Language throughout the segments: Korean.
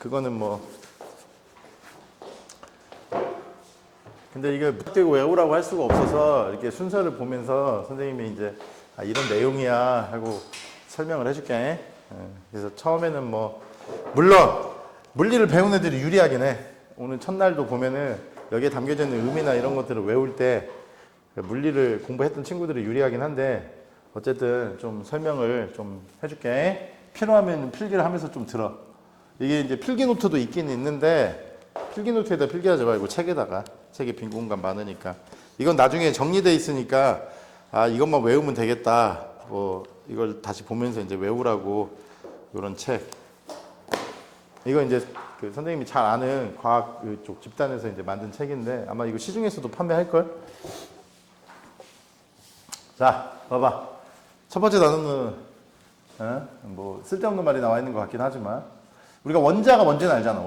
그거는 뭐 근데 이게 묻대고 외우라고 할 수가 없어서 이렇게 순서를 보면서 선생님이 이제 이런 내용이야 하고 설명을 해줄게. 그래서 처음에는 뭐 물론 물리를 배운 애들이 유리하긴 해. 오늘 첫날도 보면은 여기에 담겨져 있는 의미나 이런 것들을 외울 때 물리를 공부했던 친구들이 유리하긴 한데 어쨌든 좀 설명을 좀 해줄게. 필요하면 필기를 하면서 좀 들어. 이게 이제 필기 노트도 있긴 있는데 필기 노트에다 필기하지 말고 책에다가, 책에 빈 공간 많으니까 이건 나중에 정리돼 있으니까 이것만 외우면 되겠다, 뭐 이걸 다시 보면서 이제 외우라고 이런 책. 이거 이제 그 선생님이 잘 아는 과학 쪽 집단에서 이제 만든 책인데 아마 이거 시중에서도 판매할 걸. 자, 봐봐. 첫 번째 단어는 뭐 쓸데없는 말이 나와 있는 것 같긴 하지만 우리가 원자가 뭔지는 알잖아.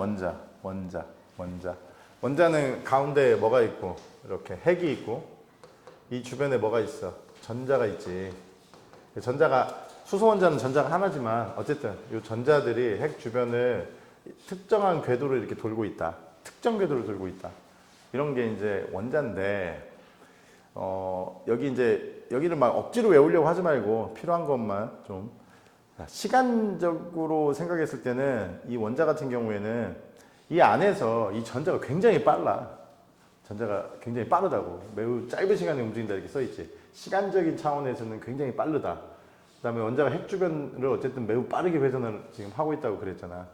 원자는 가운데에 뭐가 있고 이렇게 핵이 있고 이 주변에 뭐가 있어? 전자가 있지. 전자가 수소 원자는 전자가 하나지만 어쨌든 이 전자들이 핵 주변을 특정한 궤도를 이렇게 돌고 있다. 특정 궤도를 돌고 있다. 이런 게 이제 원자인데 여기 이제 여기를 막 억지로 외우려고 하지 말고 필요한 것만 좀 시간적으로 생각했을 때는 이 원자 같은 경우에는 이 안에서 이 전자가 굉장히 빨라. 전자가 굉장히 빠르다고. 매우 짧은 시간에 움직인다 이렇게 써있지. 시간적인 차원에서는 굉장히 빠르다. 그 다음에 원자가 핵 주변을 어쨌든 매우 빠르게 회전을 지금 하고 있다고 그랬잖아.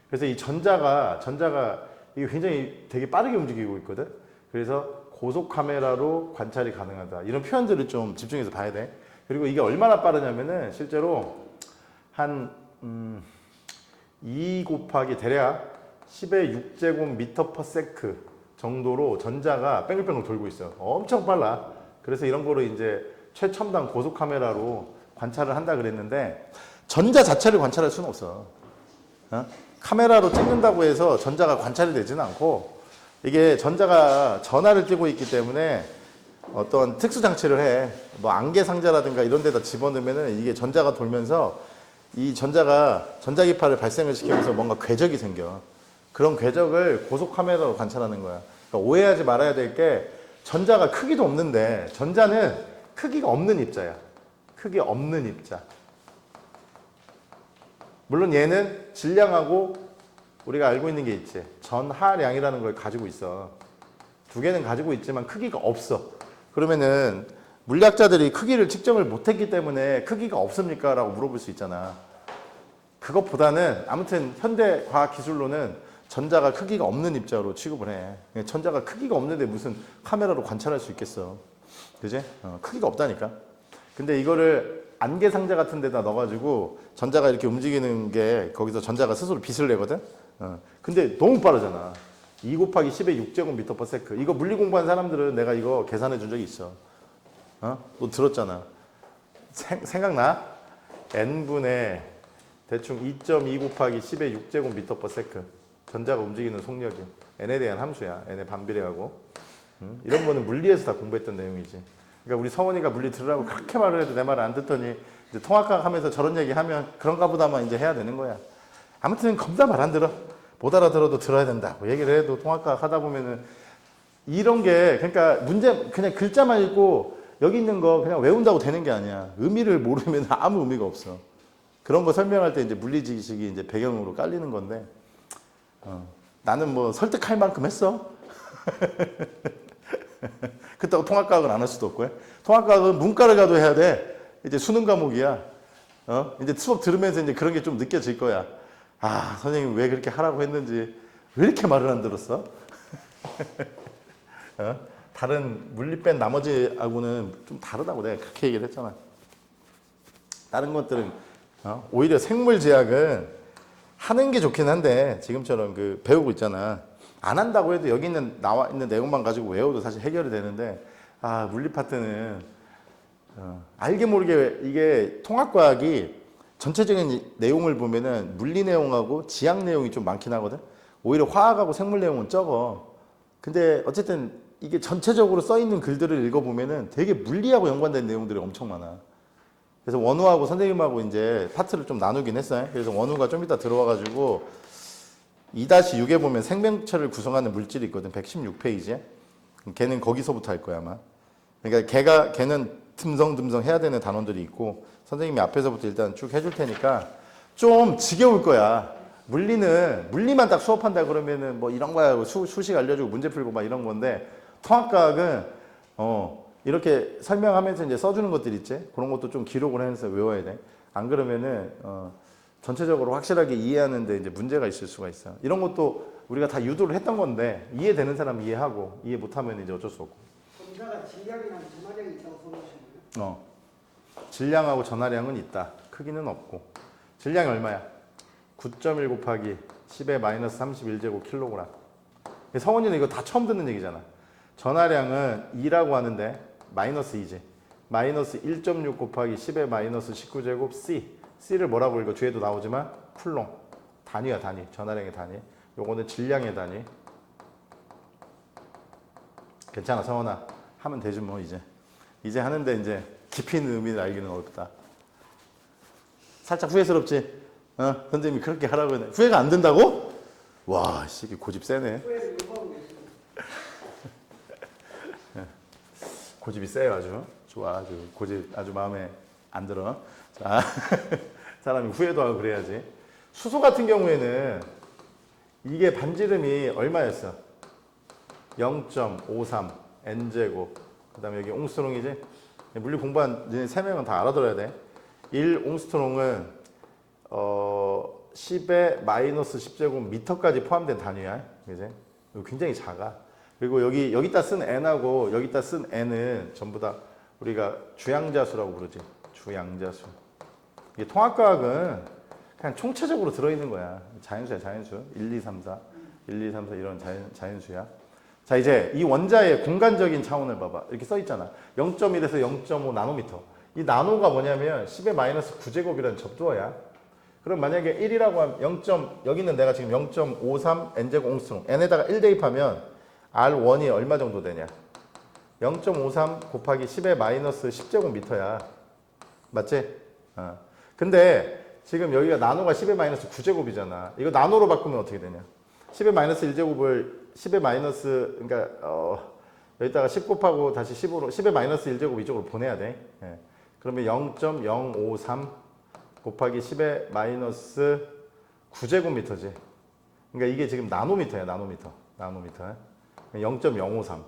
그래서 이 전자가 이게 굉장히 되게 빠르게 움직이고 있거든. 그래서 고속 카메라로 관찰이 가능하다. 이런 표현들을 좀 집중해서 봐야 돼. 그리고 이게 얼마나 빠르냐면은 실제로 한 2 곱하기 대략 10의 6제곱미터/s 정도로 전자가 뺑글뺑글 돌고 있어. 엄청 빨라. 그래서 이런 거를 이제 최첨단 고속 카메라로 관찰을 한다 그랬는데 전자 자체를 관찰할 수는 없어. 카메라로 찍는다고 해서 전자가 관찰이 되지는 않고 이게 전자가 전하를 띄고 있기 때문에 어떤 특수 장치를 해. 뭐 안개 상자라든가 이런 데다 집어넣으면은 이게 전자가 돌면서 이 전자가 전자기파를 발생을 시키면서 뭔가 궤적이 생겨. 그런 궤적을 고속 카메라로 관찰하는 거야. 그러니까 오해하지 말아야 될 게 전자가 크기도 없는데 전자는 크기가 없는 입자야. 크기 없는 입자. 물론 얘는 질량하고 우리가 알고 있는 게 있지. 전하량이라는 걸 가지고 있어. 두 개는 가지고 있지만 크기가 없어. 그러면은 물리학자들이 크기를 측정을 못했기 때문에 크기가 없습니까? 라고 물어볼 수 있잖아. 그것보다는 아무튼 현대 과학 기술로는 전자가 크기가 없는 입자로 취급을 해. 전자가 크기가 없는데 무슨 카메라로 관찰할 수 있겠어. 그지? 크기가 없다니까. 근데 이거를 안개 상자 같은 데다 넣어가지고 전자가 이렇게 움직이는 게 거기서 전자가 스스로 빛을 내거든? 근데 너무 빠르잖아. 2 곱하기 10의 6제곱미터/s. 이거 물리 공부한 사람들은 내가 이거 계산해 준 적이 있어. 너 들었잖아. 생각나? n분의 대충 2.2 곱하기 10의 6제곱미터/s. 전자가 움직이는 속력이. n에 대한 함수야. n의 반비례하고. 이런 거는 물리에서 다 공부했던 내용이지. 그러니까 우리 성원이가 물리 들으라고 그렇게 말을 해도 내 말을 안 듣더니 이제 통합과학 하면서 저런 얘기 하면 그런가 보다만 이제 해야 되는 거야. 아무튼 겁나 말 안 들어. 못 알아들어도 들어야 된다. 뭐 얘기를 해도 통합과학 하다 보면은 이런 게 그러니까 문제 그냥 글자만 읽고 여기 있는 거 그냥 외운다고 되는 게 아니야. 의미를 모르면 아무 의미가 없어. 그런 거 설명할 때 이제 물리 지식이 이제 배경으로 깔리는 건데 나는 뭐 설득할 만큼 했어. 그렇다고 통합과학을 안 할 수도 없고요. 통합과학은 문과를 가도 해야 돼. 이제 수능 과목이야. 이제 수업 들으면서 이제 그런 게 좀 느껴질 거야. 선생님 왜 그렇게 하라고 했는지 왜 이렇게 말을 안 들었어? 다른 물리 뺀 나머지하고는 좀 다르다고 내가 그렇게 얘기를 했잖아. 다른 것들은 오히려 생물지학은 하는 게 좋긴 한데 지금처럼 그 배우고 있잖아. 안 한다고 해도 여기 있는 나와 있는 내용만 가지고 외워도 사실 해결이 되는데 물리 파트는 알게 모르게 이게 통합과학이 전체적인 내용을 보면은 물리 내용하고 지학 내용이 좀 많긴 하거든. 오히려 화학하고 생물 내용은 적어. 근데 어쨌든 이게 전체적으로 써 있는 글들을 읽어보면은 되게 물리하고 연관된 내용들이 엄청 많아. 그래서 원우하고 선생님하고 이제 파트를 좀 나누긴 했어요. 그래서 원우가 좀 이따 들어와가지고 2-6에 보면 생명체를 구성하는 물질이 있거든. 116페이지에. 걔는 거기서부터 할 거야 아마. 그러니까 걔는 듬성듬성 해야 되는 단원들이 있고 선생님이 앞에서부터 일단 쭉 해줄 테니까 좀 지겨울 거야. 물리만 딱 수업한다 그러면은 뭐 이런 거야 수식 알려주고 문제 풀고 막 이런 건데 통합과학은 이렇게 설명하면서 이제 써주는 것들 있지. 그런 것도 좀 기록을 해서 외워야 돼. 안 그러면은 전체적으로 확실하게 이해하는데 이제 문제가 있을 수가 있어. 이런 것도 우리가 다 유도를 했던 건데 이해되는 사람 이해하고 이해 못하면 이제 어쩔 수 없고. 검사가 질량이랑 전화량이 있다고 써놓으신 거예요? 질량하고 전하량은 있다. 크기는 없고. 질량이 얼마야? 9.1 곱하기 10의 마이너스 31제곱 킬로그램. 성원이는 이거 다 처음 듣는 얘기잖아. 전하량은 2라고 하는데 마이너스 2지. 마이너스 1.6 곱하기 10의 마이너스 19제곱 C. C를 뭐라고 읽어? 뒤에도 나오지만 쿨롱. 단위야 단위. 전하량의 단위. 요거는 질량의 단위. 괜찮아 성원아. 하면 되지 뭐 이제 하는데 이제 깊이 있는 의미를 알기는 어렵다. 살짝 후회스럽지? 선생님이 그렇게 하라고 했네. 후회가 안 된다고? 와, 씨, 고집 세네. 후회를 요구하고 계시는 고집이 세요, 아주. 좋아, 아주. 고집 아주 마음에 안 들어. 자, 사람이 후회도 하고 그래야지. 수소 같은 경우에는 이게 반지름이 얼마였어? 0.53 n제곱. 그 다음에 여기 옹스트롱이지? 물리 공부한 3명은 다 알아들어야 돼. 1 옹스트롱은 10의 마이너스 10제곱 미터까지 포함된 단위야. 그지? 굉장히 작아. 그리고 여기다 쓴 n하고 여기다 쓴 n은 전부 다 우리가 주양자수라고 부르지. 주양자수. 이게 통합과학은 그냥 총체적으로 들어있는 거야. 자연수야, 자연수. 1, 2, 3, 4. 1, 2, 3, 4 이런 자연수야. 자, 이제 이 원자의 공간적인 차원을 봐봐. 이렇게 써 있잖아. 0.1에서 0.5 나노미터. 이 나노가 뭐냐면 10의 마이너스 9제곱이라는 접두어야. 그럼 만약에 1이라고 하면 여기는 내가 지금 0.53 n제곱 옹스트롱. n에다가 1 대입하면 R1이 얼마 정도 되냐? 0.53 곱하기 10의 마이너스 10제곱 미터야. 맞지? 근데 지금 여기가 나노가 10의 마이너스 9제곱이잖아. 이거 나노로 바꾸면 어떻게 되냐? 10의 마이너스 1제곱을 10의 마이너스, 그러니까, 여기다가 10 곱하고 다시 10으로, 10의 마이너스 1제곱 이쪽으로 보내야 돼. 예. 그러면 0.053 곱하기 10의 마이너스 9제곱미터지. 그러니까 이게 지금 나노미터야, 나노미터. 0.053.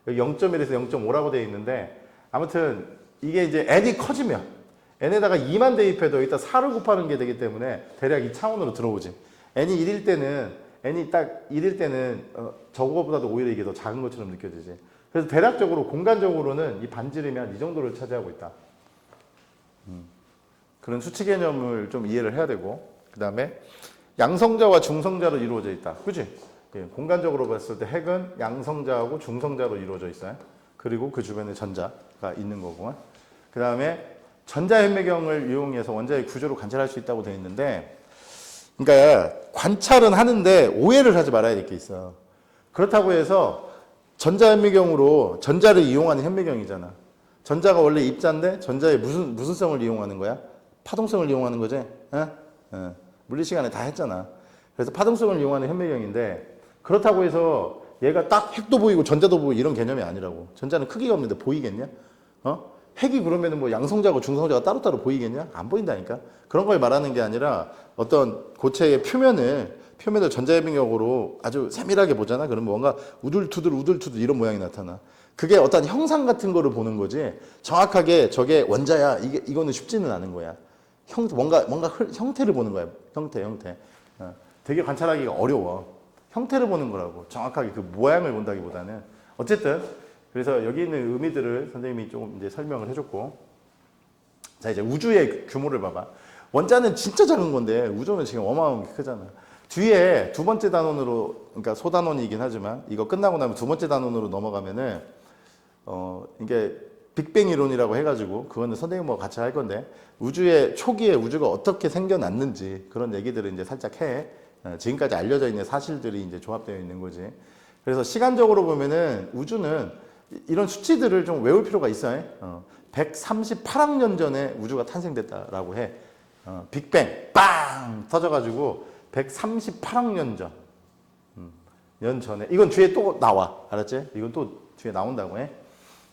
여기 0.1에서 0.5라고 되어 있는데, 아무튼 이게 이제 n이 커지면, n에다가 2만 대입해도 여기다 4를 곱하는 게 되기 때문에 대략 이 차원으로 들어오지. n이 1일 때는 저거보다도 오히려 이게 더 작은 것처럼 느껴지지. 그래서 대략적으로 공간적으로는 이 반지름이 한 이 정도를 차지하고 있다. 그런 수치 개념을 좀 이해를 해야 되고, 그 다음에 양성자와 중성자로 이루어져 있다. 그치? 예, 공간적으로 봤을 때 핵은 양성자하고 중성자로 이루어져 있어요. 그리고 그 주변에 전자가 있는 거고. 그 다음에 전자현미경을 이용해서 원자의 구조를 관찰할 수 있다고 되어 있는데, 그러니까 관찰은 하는데 오해를 하지 말아야 될 게 있어. 그렇다고 해서 전자현미경으로 전자를 이용하는 현미경이잖아. 전자가 원래 입자인데 전자의 무슨 성을 이용하는 거야? 파동성을 이용하는 거지. 물리 시간에 다 했잖아. 그래서 파동성을 이용하는 현미경인데 그렇다고 해서 얘가 딱 핵도 보이고 전자도 보이고 이런 개념이 아니라고. 전자는 크기가 없는데 보이겠냐? 핵이 그러면 뭐 양성자고 중성자가 따로따로 보이겠냐? 안 보인다니까. 그런 걸 말하는 게 아니라 어떤 고체의 표면을 전자현미경으로 아주 세밀하게 보잖아. 그러면 뭔가 우둘투둘 이런 모양이 나타나. 그게 어떤 형상 같은 거를 보는 거지. 정확하게 저게 원자야. 이거는 쉽지는 않은 거야. 뭔가 형태를 보는 거야. 형태. 되게 관찰하기가 어려워. 형태를 보는 거라고. 정확하게 그 모양을 본다기보다는. 어쨌든 그래서 여기 있는 의미들을 선생님이 조금 이제 설명을 해줬고. 자, 이제 우주의 규모를 봐봐. 원자는 진짜 작은 건데 우주는 지금 어마어마하게 크잖아. 뒤에 두 번째 단원으로, 그러니까 소단원이긴 하지만 이거 끝나고 나면 두 번째 단원으로 넘어가면은 이게 빅뱅 이론이라고 해가지고 그거는 선생님하고 같이 할 건데 우주의 초기에 우주가 어떻게 생겨났는지 그런 얘기들을 이제 살짝 해. 지금까지 알려져 있는 사실들이 이제 조합되어 있는 거지. 그래서 시간적으로 보면은 우주는 이런 수치들을 좀 외울 필요가 있어요. 138억 년 전에 우주가 탄생됐다라고 해. 빅뱅 빵 터져가지고 138억 년 전. 년 전에. 이건 뒤에 또 나와. 알았지? 이건 또 뒤에 나온다고 해.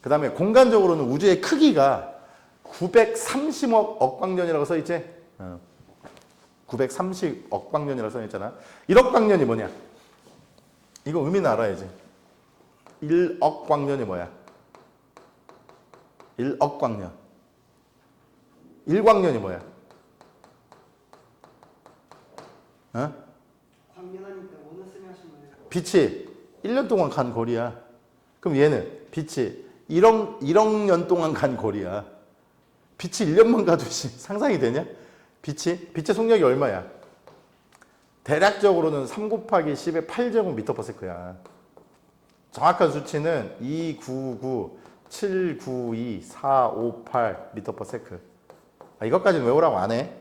그 다음에 공간적으로는 우주의 크기가 930억 억광년이라고 써있지? 930억 광년이라고 써있잖아. 1억 광년이 뭐냐? 이거 의미는 알아야지. 1억 광년이 뭐야? 1억 광년. 1광년이 뭐야? 어? 광년하니까 원어 쓰면 하시면 돼요. 빛이 1년 동안 간 거리야. 그럼 얘는 빛이 1억 년 동안 간 거리야. 빛이 1년만 가도 상상이 되냐? 빛의 속력이 얼마야? 대략적으로는 3 곱하기 10의 8제곱미터퍼세크야. 정확한 수치는 299,792,458미터퍼세크. 이것까지는 외우라고 안 해.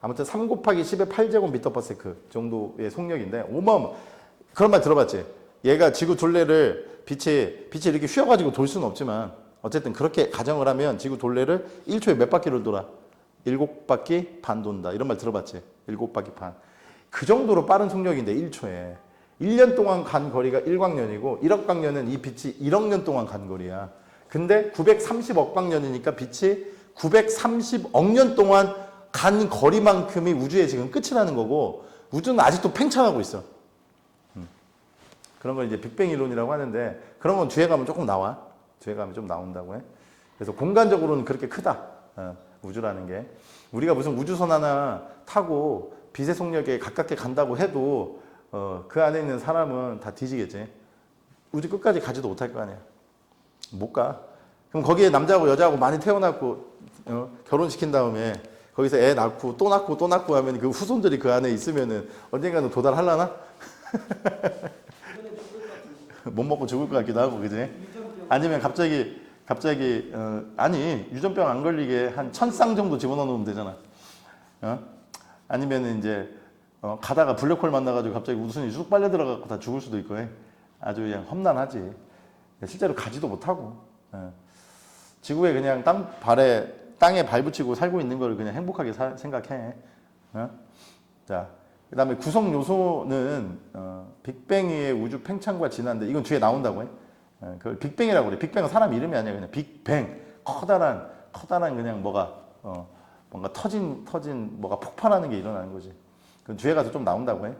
아무튼 3 곱하기 10의 8제곱미터퍼세크 정도의 속력인데 그런 말 들어봤지? 얘가 지구 둘레를 빛이 이렇게 휘어가지고 돌 수는 없지만 어쨌든 그렇게 가정을 하면 지구 둘레를 1초에 몇 바퀴를 돌아? 7바퀴 반 돈다. 이런 말 들어봤지? 7바퀴 반. 그 정도로 빠른 속력인데 1초에. 1년 동안 간 거리가 1광년이고 1억 광년은 이 빛이 1억 년 동안 간 거리야. 근데 930억 광년이니까 빛이 930억 년 동안 간 거리만큼이 우주의 지금 끝이라는 거고 우주는 아직도 팽창하고 있어. 그런 걸 이제 빅뱅 이론이라고 하는데 그런 건 뒤에 가면 조금 나와. 뒤에 가면 좀 나온다고 해. 그래서 공간적으로는 그렇게 크다. 우주라는 게. 우리가 무슨 우주선 하나 타고 빛의 속력에 가깝게 간다고 해도 그 안에 있는 사람은 다 뒤지겠지. 우주 끝까지 가지도 못할 거 아니야. 못 가. 그럼 거기에 남자하고 여자하고 많이 태어났고 결혼시킨 다음에 거기서 애 낳고 또 낳고 또 낳고 하면 그 후손들이 그 안에 있으면은 언젠가는 도달하려나? 못 먹고 죽을 것 같기도 하고, 그지? 아니면 갑자기 아니 유전병 안 걸리게 한 1000쌍 정도 집어넣어 놓으면 되잖아. 아니면 이제 가다가 블랙홀 만나가지고 갑자기 우선이 쑥 빨려 들어가고 다 죽을 수도 있고 해. 아주 그냥 험난하지. 실제로 가지도 못하고 지구에 그냥 땅에 발 붙이고 살고 있는 걸 그냥 행복하게 생각해. 자, 그 다음에 구성 요소는 빅뱅 이후의 우주 팽창과 진화인데 이건 뒤에 나온다고 해. 그걸 빅뱅이라고 그래. 빅뱅은 사람 이름이 아니야. 그냥 빅뱅. 커다란 그냥 뭔가 터진 뭐가 폭발하는 게 일어나는 거지. 그 뒤에 가서 좀 나온다고 해.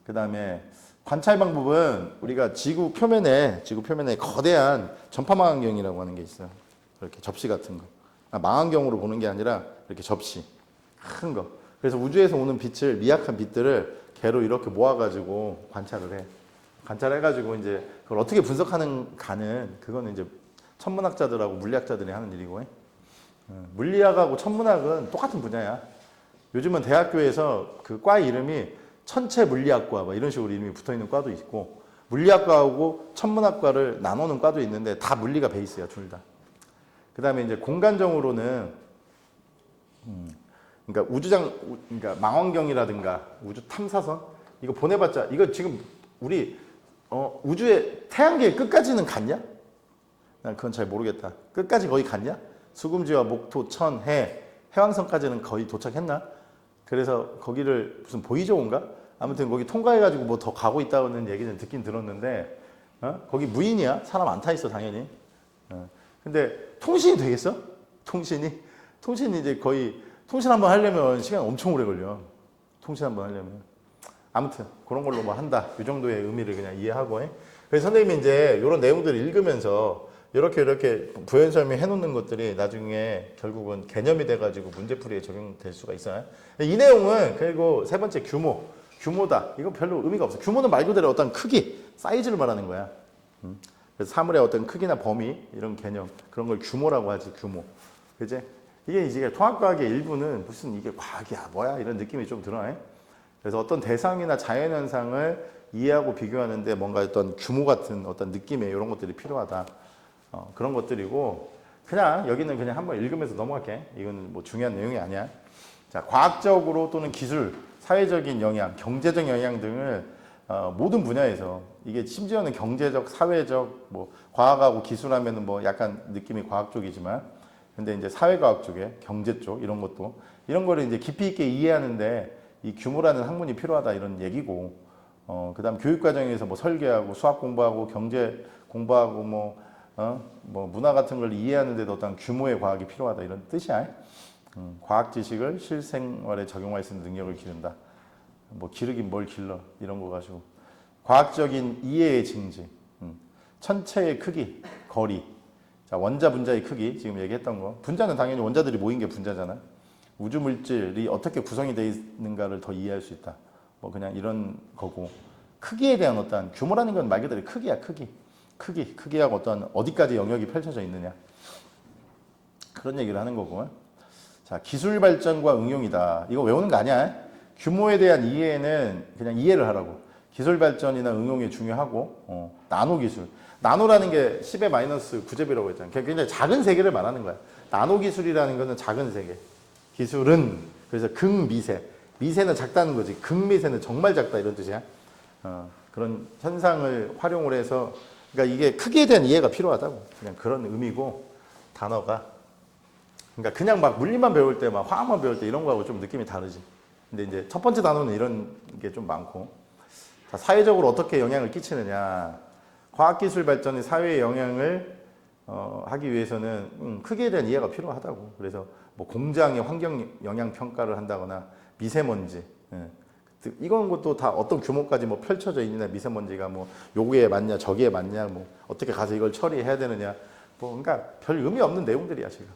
그 다음에 관찰 방법은 우리가 지구 표면에 거대한 전파망원경이라고 하는 게 있어요. 이렇게 접시 같은 거. 망원경으로 보는 게 아니라 이렇게 접시. 큰 거. 그래서 우주에서 오는 빛을, 미약한 빛들을 걔로 이렇게 모아가지고 관찰을 해. 관찰해가지고 이제 그걸 어떻게 분석하는가는 그거는 이제 천문학자들하고 물리학자들이 하는 일이고. 물리학하고 천문학은 똑같은 분야야. 요즘은 대학교에서 그 과 이름이 천체 물리학과 뭐 이런 식으로 이름이 붙어 있는 과도 있고 물리학과하고 천문학과를 나누는 과도 있는데 다 물리가 베이스야, 둘 다. 그 다음에 이제 공간적으로는 그러니까 망원경이라든가 우주 탐사선 이거 보내봤자 이거 지금 우리 우주의 태양계의 끝까지는 갔냐? 난 그건 잘 모르겠다. 끝까지 거의 갔냐? 수금지와 목토, 천, 해왕성까지는 거의 도착했나? 그래서 거기를 무슨 보이저인가? 아무튼 거기 통과해가지고 뭐 더 가고 있다는 얘기는 듣긴 들었는데 거기 무인이야? 사람 안 타 있어 당연히. 근데 통신이 되겠어? 통신이 이제 거의 통신 한번 하려면 시간 엄청 오래 걸려. 통신 한번 하려면. 아무튼 그런 걸로 뭐 한다. 이 정도의 의미를 그냥 이해하고 해. 그래서 선생님이 이제 이런 내용들을 읽으면서 이렇게 부연 설명해 놓는 것들이 나중에 결국은 개념이 돼가지고 문제풀이에 적용될 수가 있어요. 이 내용은 그리고 세 번째 규모다. 이거 별로 의미가 없어. 규모는 말 그대로 어떤 크기, 사이즈를 말하는 거야. 그래서 사물의 어떤 크기나 범위 이런 개념 그런 걸 규모라고 하지. 규모. 그지? 이게 이제 통합과학의 일부는 무슨 이게 과학이야 뭐야 이런 느낌이 좀 들어. 그래서 어떤 대상이나 자연현상을 이해하고 비교하는데 뭔가 어떤 규모 같은 어떤 느낌의 이런 것들이 필요하다. 그런 것들이고 그냥 여기는 그냥 한번 읽으면서 넘어갈게. 이거는 뭐 중요한 내용이 아니야. 자, 과학적으로 또는 기술, 사회적인 영향, 경제적 영향 등을 모든 분야에서 이게 심지어는 경제적, 사회적, 뭐 과학하고 기술하면은 뭐 약간 느낌이 과학 쪽이지만 근데 이제 사회과학 쪽에 경제 쪽 이런 것도 이런 거를 이제 깊이 있게 이해하는데 이 규모라는 학문이 필요하다 이런 얘기고, 그다음 교육 과정에서 뭐 설계하고 수학 공부하고 경제 공부하고 뭐 문화 같은 걸 이해하는데도 어떤 규모의 과학이 필요하다 이런 뜻이야. 과학 지식을 실생활에 적용할 수 있는 능력을 기른다. 뭐 기르긴 뭘 길러 이런 거 가지고 과학적인 이해의 증진, 천체의 크기, 거리, 자 원자 분자의 크기 지금 얘기했던 거. 분자는 당연히 원자들이 모인 게 분자잖아. 우주 물질이 어떻게 구성이 되어 있는가를 더 이해할 수 있다. 뭐 그냥 이런 거고 크기에 대한 어떤 규모라는 건 말 그대로 크기야. 크기하고 어떤 어디까지 영역이 펼쳐져 있느냐 그런 얘기를 하는 거고. 자 기술 발전과 응용이다. 이거 외우는 거 아니야. 규모에 대한 이해는 그냥 이해를 하라고. 기술 발전이나 응용이 중요하고 나노 기술. 나노라는 게 10의 마이너스 9제곱이라고 했잖아. 굉장히 작은 세계를 말하는 거야. 나노 기술이라는 거는 작은 세계. 기술은 그래서 극미세. 미세는 작다는 거지. 극미세는 정말 작다 이런 뜻이야. 그런 현상을 활용을 해서 그러니까 이게 크기에 대한 이해가 필요하다고. 그냥 그런 의미고 단어가. 그러니까 그냥 막 물리만 배울 때, 막 화학만 배울 때 이런 거하고 좀 느낌이 다르지. 근데 이제 첫 번째 단어는 이런 게 좀 많고. 자, 사회적으로 어떻게 영향을 끼치느냐. 과학기술 발전이 사회에 영향을 하기 위해서는 크기에 대한 이해가 필요하다고. 그래서 뭐 공장의 환경 영향 평가를 한다거나 미세먼지. 이건 것도 다 어떤 규모까지 뭐 펼쳐져 있느냐, 미세먼지가 뭐 요기에 맞냐, 저기에 맞냐, 뭐 어떻게 가서 이걸 처리해야 되느냐. 뭐 그러니까 별 의미 없는 내용들이야, 지금.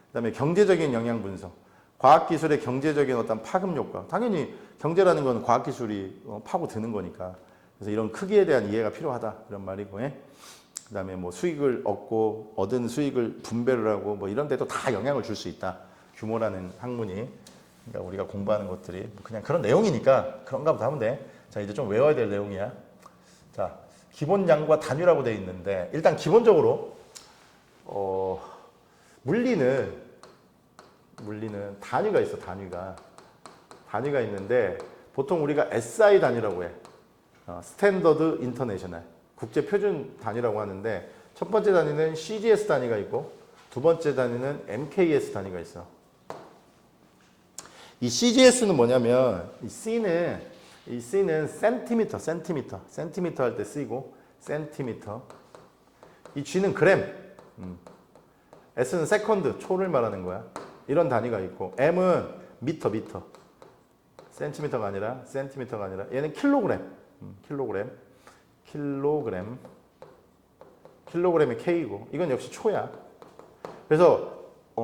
그다음에 경제적인 영향 분석. 과학기술의 경제적인 어떤 파급 효과. 당연히 경제라는 건 과학기술이 파고 드는 거니까. 그래서 이런 크기에 대한 이해가 필요하다. 이런 말이고. 그다음에 뭐 수익을 얻고 얻은 수익을 분배를 하고 뭐 이런 데도 다 영향을 줄 수 있다. 규모라는 학문이. 그러니까 우리가 공부하는 것들이 그냥 그런 내용이니까 그런가 보다 하면 돼. 자, 이제 좀 외워야 될 내용이야. 자, 기본량과 단위라고 돼 있는데 일단 기본적으로 물리는 단위가 있어. 단위가 있는데 보통 우리가 SI 단위라고 해. 스탠더드 인터내셔널. 국제 표준 단위라고 하는데 첫 번째 단위는 CGS 단위가 있고 두 번째 단위는 MKS 단위가 있어. 이 CGS는 뭐냐면 이 C는 센티미터 할 때 쓰이고 센티미터. 이 G는 그램. S는 세컨드, 초를 말하는 거야. 이런 단위가 있고 M은 미터. 센티미터가 아니라 얘는 킬로그램. 킬로그램이 K이고 이건 역시 초야. 그래서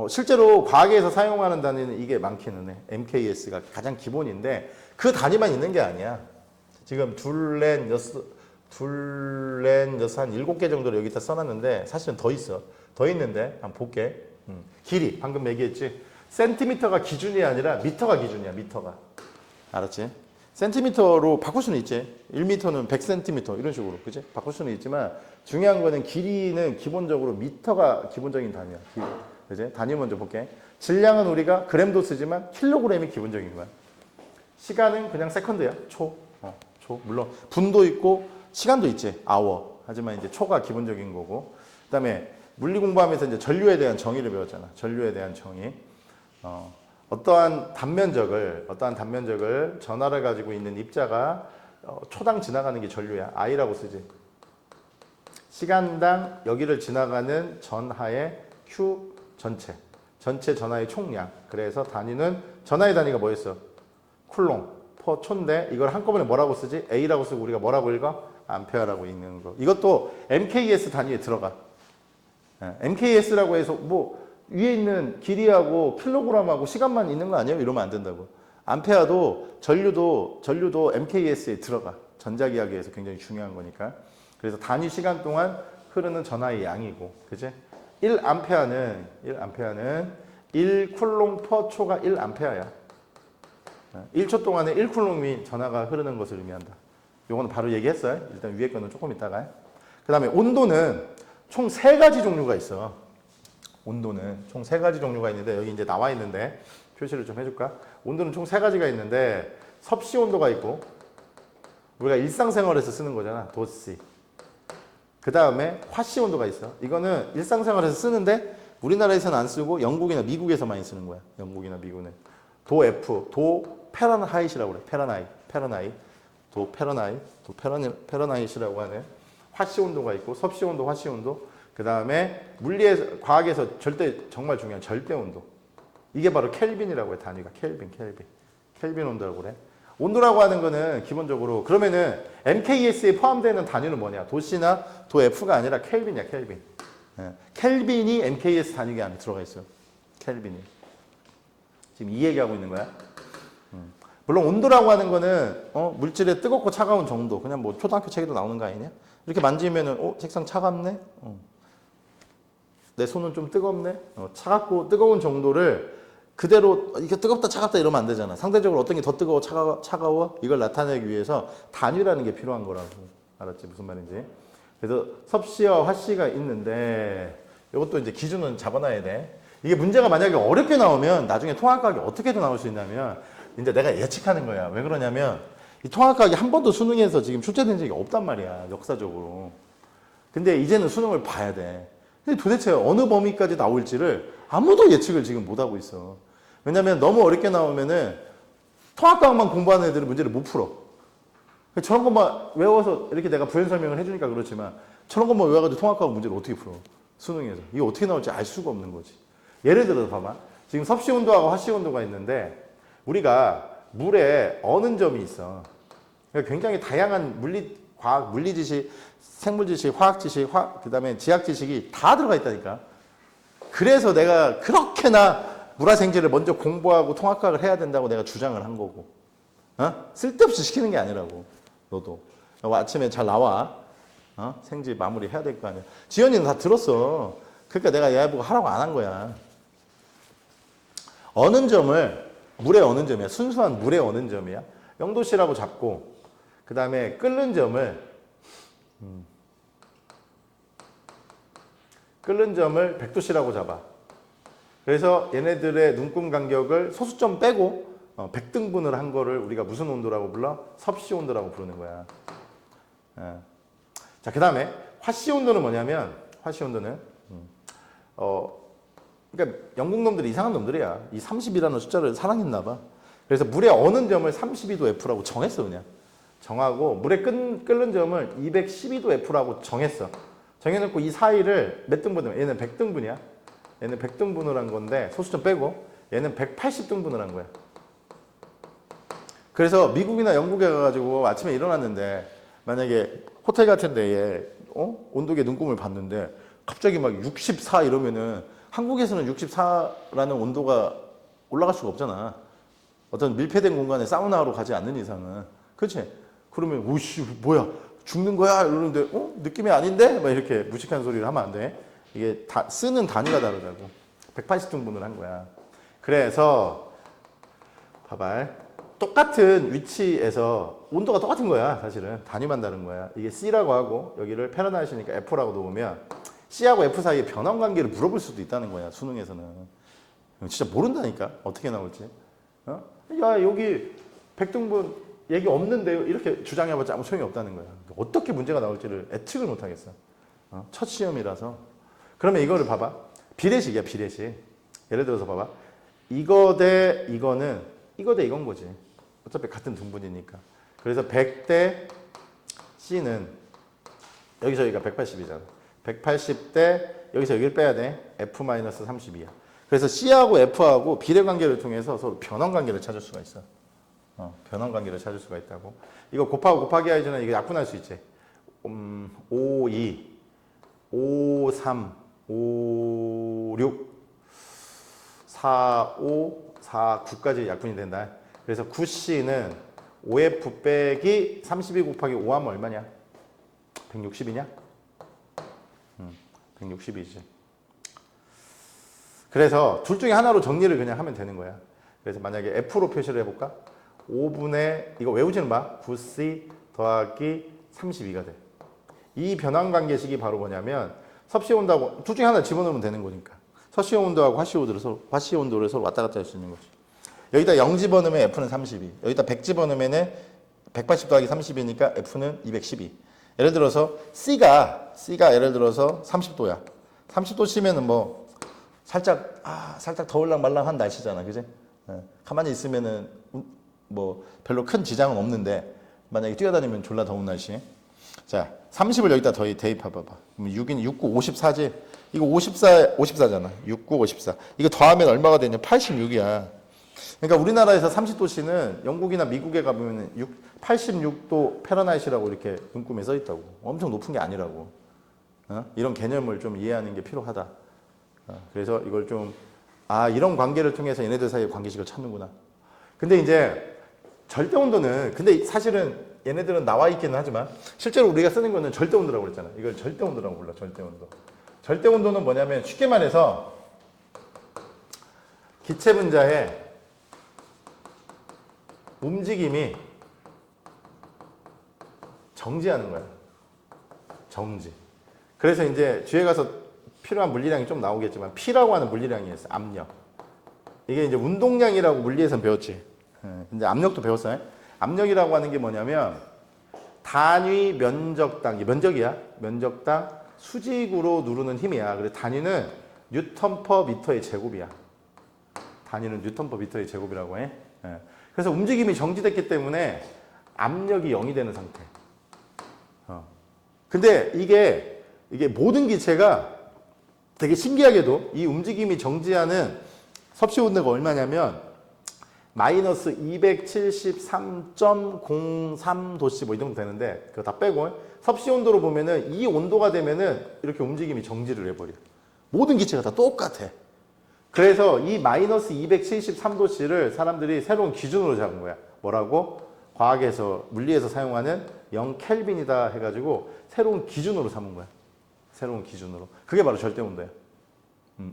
실제로 과학에서 사용하는 단위는 이게 많기는 해. MKS가 가장 기본인데 그 단위만 있는 게 아니야. 지금 둘렌 여섯 한 7개 정도로 여기다 써놨는데 사실은 더 있어. 더 있는데 한번 볼게. 길이 방금 얘기했지. 센티미터가 기준이 아니라 미터가 기준이야. 미터가. 알았지? 센티미터로 바꿀 수는 있지. 1미터는 100cm 이런 식으로. 그치? 바꿀 수는 있지만 중요한 거는 길이는 기본적으로 미터가 기본적인 단위야. 길이. 그치? 단위 먼저 볼게. 질량은 우리가 그램도 쓰지만 킬로그램이 기본적인 거야. 시간은 그냥 세컨드야. 초. 물론 분도 있고 시간도 있지. 아워. 하지만 이제 초가 기본적인 거고. 그다음에 물리 공부하면서 이제 전류에 대한 정의를 배웠잖아. 전류에 대한 정의. 어떠한 단면적을 전하를 가지고 있는 입자가 초당 지나가는 게 전류야. I라고 쓰지. 시간당 여기를 지나가는 전하의 Q 전체 전하의 총량. 그래서 단위는 전하의 단위가 뭐였어? 쿨롱 퍼 초인데 이걸 한꺼번에 뭐라고 쓰지? A라고 쓰고 우리가 뭐라고 읽어? 암페어라고 읽는 거. 이것도 MKS 단위에 들어가. MKS라고 해서 뭐 위에 있는 길이하고 킬로그램하고 시간만 있는 거 아니에요? 이러면 안 된다고. 암페어도 전류도 MKS에 들어가. 전자기하계에서 굉장히 중요한 거니까. 그래서 단위 시간 동안 흐르는 전하의 양이고, 그치? 1암페어는 1쿨롱 퍼 초가 1암페어야. 1초 동안에 1쿨롱이 전하가 흐르는 것을 의미한다. 요거는 바로 얘기했어요. 일단 위에 거는 조금 이따가. 그 다음에 온도는 총 3가지 종류가 있어. 온도는 총 3가지 종류가 있는데 여기 이제 나와 있는데 표시를 좀 해줄까? 온도는 총 3가지가 있는데 섭씨 온도가 있고 우리가 일상생활에서 쓰는 거잖아. 도씨. 그 다음에 화씨 온도가 있어. 이거는 일상생활에서 쓰는데 우리나라에서는 안 쓰고 영국이나 미국에서 많이 쓰는 거야. 영국이나 미국은. 도 F, 도 페런하이트라고 그래. 페런하이트라고 하는 화씨 온도가 있고 섭씨 온도, 화씨 온도. 그 다음에 물리에서 과학에서 절대 정말 중요한 절대 온도. 이게 바로 켈빈이라고 해. 단위가 켈빈 온도라고 그래. 온도라고 하는 거는 기본적으로 그러면은 MKS에 포함되는 단위는 뭐냐? 도씨나 도F가 아니라 켈빈이야, 켈빈. 켈빈이 MKS 단위 안에 들어가 있어요. 켈빈이. 지금 이 얘기하고 있는 거야. 물론 온도라고 하는 거는 물질의 뜨겁고 차가운 정도. 그냥 뭐 초등학교 책에도 나오는 거 아니냐? 이렇게 만지면은 책상 차갑네. 내 손은 좀 뜨겁네. 차갑고 뜨거운 정도를 그대로 이게 뜨겁다 차갑다 이러면 안 되잖아. 상대적으로 어떤 게 더 뜨거워 차가워 이걸 나타내기 위해서 단위라는 게 필요한 거라고. 알았지? 무슨 말인지. 그래서 섭씨와 화씨가 있는데 이것도 이제 기준은 잡아놔야 돼. 이게 문제가 만약에 어렵게 나오면 나중에 통합각이 어떻게도 나올 수 있냐면 이제 내가 예측하는 거야. 왜 그러냐면 이 통합각이 한 번도 수능에서 지금 출제된 적이 없단 말이야. 역사적으로. 근데 이제는 수능을 봐야 돼. 근데 도대체 어느 범위까지 나올지를 아무도 예측을 지금 못하고 있어. 왜냐면 너무 어렵게 나오면은 통합각만 공부하는 애들은 문제를 못 풀어. 저런 것만 외워서 이렇게 내가 부연 설명을 해주니까 그렇지만 저런 것만 외워가지고 통합각 문제를 어떻게 풀어? 수능에서. 이게 어떻게 나올지 알 수가 없는 거지. 예를 들어서 봐봐. 지금 섭씨 온도하고 화씨 온도가 있는데 우리가 물에 어는 점이 있어. 그러니까 굉장히 다양한 과학, 물리 지식, 생물 지식, 화학 지식, 그 다음에 지학 지식이 다 들어가 있다니까. 그래서 내가 그렇게나 물화생지를 먼저 공부하고 통합각을 해야 된다고 내가 주장을 한 거고. 쓸데없이 시키는 게 아니라고. 너도. 아침에 잘 나와. 생지 마무리 해야 될 거 아니야. 지연이는 다 들었어. 그러니까 내가 얘 보고 하라고 안 한 거야. 어는 점을 물에 어는 점이야. 순수한 물에 어는 점이야. 0도씨라고 잡고 그 다음에 끓는 점을 100도씨라고 잡아. 그래서 얘네들의 눈금 간격을 소수점 빼고 100등분을 한 거를 우리가 무슨 온도라고 불러? 섭씨 온도라고 부르는 거야. 자, 그 다음에 화씨 온도는 뭐냐면 화씨 온도는 그러니까 영국 놈들이 이상한 놈들이야. 이 30이라는 숫자를 사랑했나 봐. 그래서 물에 어는 점을 32도 F라고 정했어. 그냥 정하고 물에 끓는 점을 212도 F라고 정했어. 정해놓고 이 사이를 몇 등분이면 얘는 100등분이야. 얘는 100등분을 한 건데 소수점 빼고 얘는 180등분을 한 거야. 그래서 미국이나 영국에 가가지고 아침에 일어났는데 만약에 호텔 같은 데에 온도계 눈금을 봤는데 갑자기 막 64 이러면은 한국에서는 64라는 온도가 올라갈 수가 없잖아. 어떤 밀폐된 공간에 사우나하러 가지 않는 이상은. 그렇지? 그러면 오씨 뭐야 죽는 거야 이러는데 느낌이 아닌데? 막 이렇게 무식한 소리를 하면 안 돼. 이게 쓰는 단위가 다르다고. 180등분을 한 거야. 그래서 봐봐. 똑같은 위치에서 온도가 똑같은 거야. 사실은 단위만 다른 거야. 이게 C라고 하고 여기를 페런하이트니까 F라고 놓으면 C하고 F 사이의 변환 관계를 물어볼 수도 있다는 거야. 수능에서는. 진짜 모른다니까. 어떻게 나올지. 야 여기 100등분 얘기 없는데요. 이렇게 주장해봤자 아무 소용이 없다는 거야. 어떻게 문제가 나올지를 예측을 못하겠어. 첫 시험이라서. 그러면 이거를 봐봐. 비례식이야, 비례식. 예를 들어서 봐봐. 이거 대 이거는 이거 대 이건 거지. 어차피 같은 등분이니까. 그래서 100 대 C는 여기서 여기가 180이잖아. 180 대 여기서 여기를 빼야 돼. F-32야. 그래서 C하고 F하고 비례 관계를 통해서 서로 변환 관계를 찾을 수가 있어. 변환 관계를 찾을 수가 있다고. 이거 곱하기 하기 전에 이거 약분할 수 있지. 5, 2, 5, 3, 5, 6, 4, 5, 4, 9까지 약분이 된다. 그래서 9C는 5F 빼기 32 곱하기 5 하면 얼마냐? 160이냐? 160이지. 그래서 둘 중에 하나로 정리를 그냥 하면 되는 거야. 그래서 만약에 F로 표시를 해볼까? 5분의 이거 외우지는 마. 9C 더하기 32가 돼. 이 변환 관계식이 바로 뭐냐면 섭씨 온도하고 둘 중에 하나 집어넣으면 되는 거니까. 섭씨 온도하고 화씨 온도를 서로 왔다 갔다 할 수 있는 거지. 여기다 0 집어넣으면 F는 32. 여기다 100 집어넣으면 180 더하기 30이니까 F는 212. 예를 들어서 C가 예를 들어서 30도야. 30도 치면은 뭐 살짝 더울랑 말랑한 날씨잖아. 그지? 가만히 있으면은 뭐 별로 큰 지장은 없는데 만약에 뛰어다니면 졸라 더운 날씨. 자, 30을 여기다 대입해봐봐. 그럼 6인 69 54지. 이거 54잖아. 69 54. 이거 더하면 얼마가 되냐? 86이야. 그러니까 우리나라에서 30도씨는 영국이나 미국에 가보면 86도 패러나이트라고 이렇게 문구에 써 있다고. 엄청 높은 게 아니라고. 이런 개념을 좀 이해하는 게 필요하다. 그래서 이걸 좀 이런 관계를 통해서 얘네들 사이의 관계식을 찾는구나. 근데 이제 절대 온도는 근데 사실은 얘네들은 나와 있기는 하지만 실제로 우리가 쓰는 거는 절대 온도라고 그랬잖아. 이걸 절대 온도라고 불러. 절대 온도. 절대 온도는 뭐냐면 쉽게 말해서 기체 분자의 움직임이 정지하는 거야. 정지. 그래서 이제 뒤에 가서 필요한 물리량이 좀 나오겠지만 P라고 하는 물리량이 있어. 압력. 이게 이제 운동량이라고 물리에서 배웠지. 근데 압력도 배웠어요. 압력이라고 하는 게 뭐냐면 단위 면적당, 이게 면적이야. 면적당 수직으로 누르는 힘이야. 그래서 단위는 뉴턴 퍼 미터의 제곱이야. 단위는 뉴턴 퍼 미터의 제곱이라고 해. 그래서 움직임이 정지됐기 때문에 압력이 0이 되는 상태. 근데 이게 모든 기체가 되게 신기하게도 이 움직임이 정지하는 섭씨 온도가 얼마냐면 마이너스 273.03도씨 뭐 이 정도 되는데 그거 다 빼고 섭씨 온도로 보면은 이 온도가 되면은 이렇게 움직임이 정지를 해버려. 모든 기체가 다 똑같아. 그래서 이 마이너스 273도씨를 사람들이 새로운 기준으로 잡은 거야. 뭐라고? 과학에서 물리에서 사용하는 0켈빈이다 해가지고 새로운 기준으로 삼은 거야. 새로운 기준으로. 그게 바로 절대 온도야.